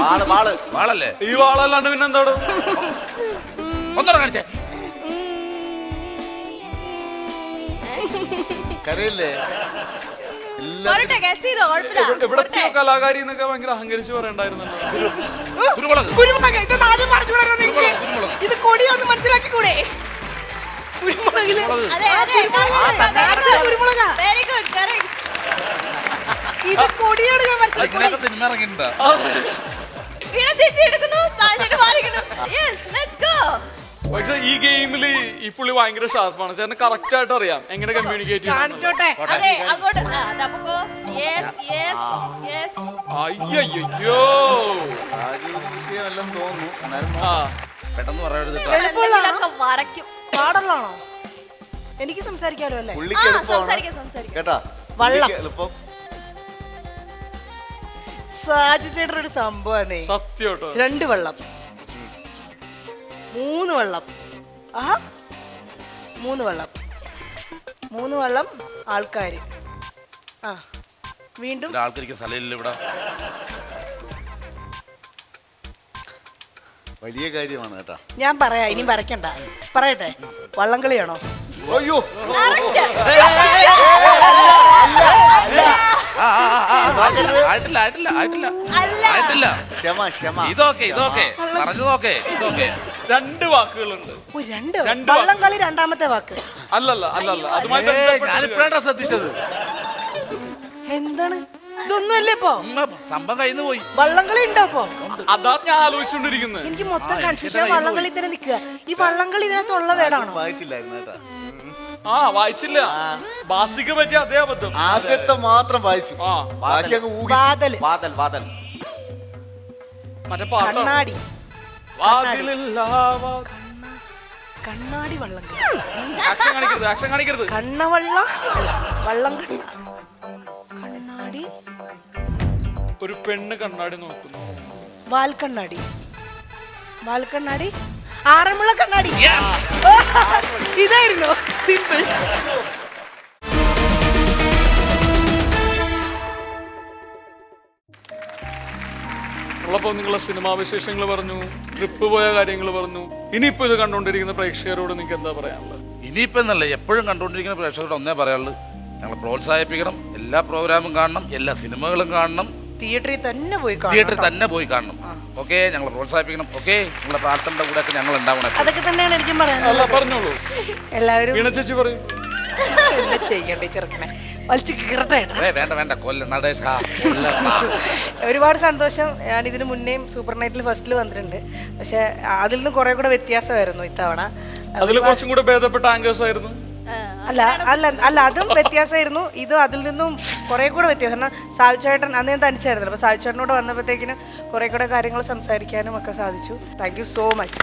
വാള് വാള് വാളല്ലേ? ഈ വാളല്ലാണ്ട് പിന്നെ എന്താണ്? ഒന്നോടെ കാണിച്ചേ. കരയില്ലേ? എവിടത്തെയോ കലാകാരി എന്നൊക്കെ ഭയങ്കര അഹങ്കരിച്ച് പറയണ്ടായിരുന്നല്ലോ. കുരുമുളക്. കുരുമുളക്. ഇത് ആദ്യം പറഞ്ഞു വിടണം നിങ്ങൾക്ക്. കുരുമുളക്. ഇത് കൊടിയൊന്ന് മനസ്സിലാക്കിക്കൂടെ? കുരുമുളകില് കുരുമുളകാ. Very good correct. ഇത് കൊടിയാണ് ഞാൻ മനസ്സിലാക്കി. ഇതിനകത്ത് സിനിമ ഇറങ്ങിയിട്ടുണ്ടാ? വീണ ചേച്ചി എടുക്കുന്നു, സാജേട്ടൻ മാറിക്കുന്നു. Yes let's go. പക്ഷെ ഈ ഗെയിമില് ഈ പുള്ളി ഭയങ്കര ഷാർപ്പാണ്. ചേട്ടന് കറക്റ്റ് ആയിട്ട് അറിയാം എങ്ങനെ കമ്മ്യൂണിക്കേറ്റ് ചെയ്യണം. കാണിച്ചോട്ടെ. അതെ അങ്ങോട്ട് അതപ്പോ യെസ് യെസ് യെസ്. അയ്യോ വിഷയമല്ലെന്ന് തോന്നുന്നു. എന്നാലും ആ പെട്ടെന്ന് പറയരുത്. എന്തെങ്കിലുമൊക്കെ വരയ്ക്കും. പാടുള്ളതാണോ? എനിക്ക് സംസാരിക്കാലോ അല്ലേ? പുള്ളിക്ക് എളുപ്പമാണ് സംസാരിക്കാം. കേട്ടാ. വള്ളം. പുള്ളിക്ക് എളുപ്പം. സാജു ചേട്ടൻ ഒരു സംഭവമാണേ. സത്യം കേട്ടോ. 2 വെള്ളം 3 വെള്ളം. ആഹാ 3 വെള്ളം 3 വെള്ളം ആൾക്കാര്. ആ വീണ്ടും ആൾക്കാർക്ക് സ്ഥലമില്ല ഇവിടെ. വലിയ കാര്യമാണ് കേട്ടാ. ഞാൻ പറയാം, ഇനി വരയ്ക്കണ്ട. പറയട്ടെ, വള്ളംകളിയാണോ? അയ്യോ ആയിട്ടില്ല ആയിട്ടില്ല ആയിട്ടില്ല ആയിട്ടില്ല. ക്ഷമ ക്ഷമ. ഇതൊക്കെ പറഞ്ഞതൊക്കെ ഇതൊക്കെ 2 വാക്കുകളുണ്ട്. ഓ, 2 വള്ളംകളി രണ്ടാമത്തെ വാക്ക്. അല്ലല്ല അതുമായി ഞാനിപ്പോഴാണ് ശ്രദ്ധിച്ചത്. എന്താണ് ഇതൊന്നുമല്ലേ ഇപ്പൊ? സംഭവം കയ്യിൽ പോയി. വള്ളംകളി ഉണ്ടോ ഇപ്പൊ? അതാ ഞാൻ ആലോചിച്ചോണ്ടിരിക്കുന്നത്. എനിക്ക് മൊത്തം കൺഫ്യൂഷൻ. വള്ളംകളി തന്നെ നിൽക്കുക. ഈ വള്ളംകളി ഇതിനകത്തുള്ള വേടാണോ? വായിച്ചില്ലായിരുന്നു കേട്ടാ. ആ വായിച്ചില്ല. ബാസിക്ക് പറ്റിയ അതേ അബദ്ധം. ആദ്യത്തെ മാത്രം വായിച്ചു. ആ ബാക്കി അങ്ങ് വാതല്. വാതൽ വാതൽ. മറ്റേ പാട്ടാണ്. കണ്ണാടി. വാതിലില്ല കണ്ണാടി വള്ളംകളി. ആക്ഷൻ കാണിക്കരുത്. കണ്ണവള്ളം വള്ളം കണ്ണാടി. ഒരു പെണ്ണ് കണ്ണാടി നോക്കുന്നു. വാൽക്കണ്ണാടി. വാൽക്കണ്ണാടി. ആറന്മുള കണ്ണാടി. ഇതായിരുന്നു സിമ്പിൾ. ഉള്ളപ്പോൾ നിങ്ങളെ സിനിമാ വിശേഷങ്ങൾ പറഞ്ഞു, ട്രിപ്പ് പോയ കാര്യങ്ങൾ പറഞ്ഞു. ഇനിയിപ്പോ ഇത് കണ്ടുകൊണ്ടിരിക്കുന്ന പ്രേക്ഷകരോട് നിങ്ങൾക്ക് എന്താ പറയാനുള്ളത്? ഇനിയിപ്പോ എന്നല്ല, എപ്പോഴും കണ്ടുകൊണ്ടിരിക്കുന്ന പ്രേക്ഷകരോട് ഒന്നേ പറയാനുള്ളൂ, ഞങ്ങൾ പ്രോത്സാഹിപ്പിക്കണം. എല്ലാ പ്രോഗ്രാമും കാണണം, എല്ലാ സിനിമകളും കാണണം. തിയേറ്ററിൽ തന്നെ പോയി തിയേറ്ററിൽ കാണാം. തന്നെ പോയി കാണണം. ഓക്കെ, ഞങ്ങൾ പ്രോത്സാഹിപ്പിക്കണം. ഓക്കെ, നിങ്ങളുടെ പ്രാർത്ഥനയുടെ കൂടെ ഒക്കെ ഞങ്ങൾ ഉണ്ടാവണം. അതൊക്കെ തന്നെയാണ് എനിക്കും അല്ല പറയാനുള്ളത്. പറഞ്ഞോളൂ. എല്ലാവരും വീണ ചേച്ചി പറയും. എന്നെ ചെയ്യണ്ടേ ചെറുക്കനെ വലിച്ചു കീറട്ടെ. വേണ്ട വേണ്ട, കൊല്ല നടേശ. ഒരുപാട് സന്തോഷം. ഞാൻ ഇതിന് മുന്നേയും സൂപ്പർ നൈറ്റിൽ ഫസ്റ്റിൽ വന്നിട്ടുണ്ട്. പക്ഷെ അതിൽ നിന്ന് കുറെ കൂടെ വ്യത്യാസമായിരുന്നു ഇത്തവണ. അതിൽ കുറച്ചും കൂടെ ഭേദപ്പെട്ട ആങ്കേഴ്സ് ആയിരുന്നു. അല്ല അല്ല അല്ല അതും വ്യത്യാസമായിരുന്നു. ഇതും അതിൽ നിന്നും കുറെ കൂടെ വ്യത്യാസം. കാരണം സാവിച്ചേട്ടൻ അന്ന് ഞാൻ തനിച്ചായിരുന്നല്ലോ. അപ്പോൾ സാവിച്ചേട്ടനോട് വന്നപ്പോഴത്തേക്കിനും കുറെ കൂടെ കാര്യങ്ങൾ സംസാരിക്കാനും ഒക്കെ സാധിച്ചു. Thank you so much.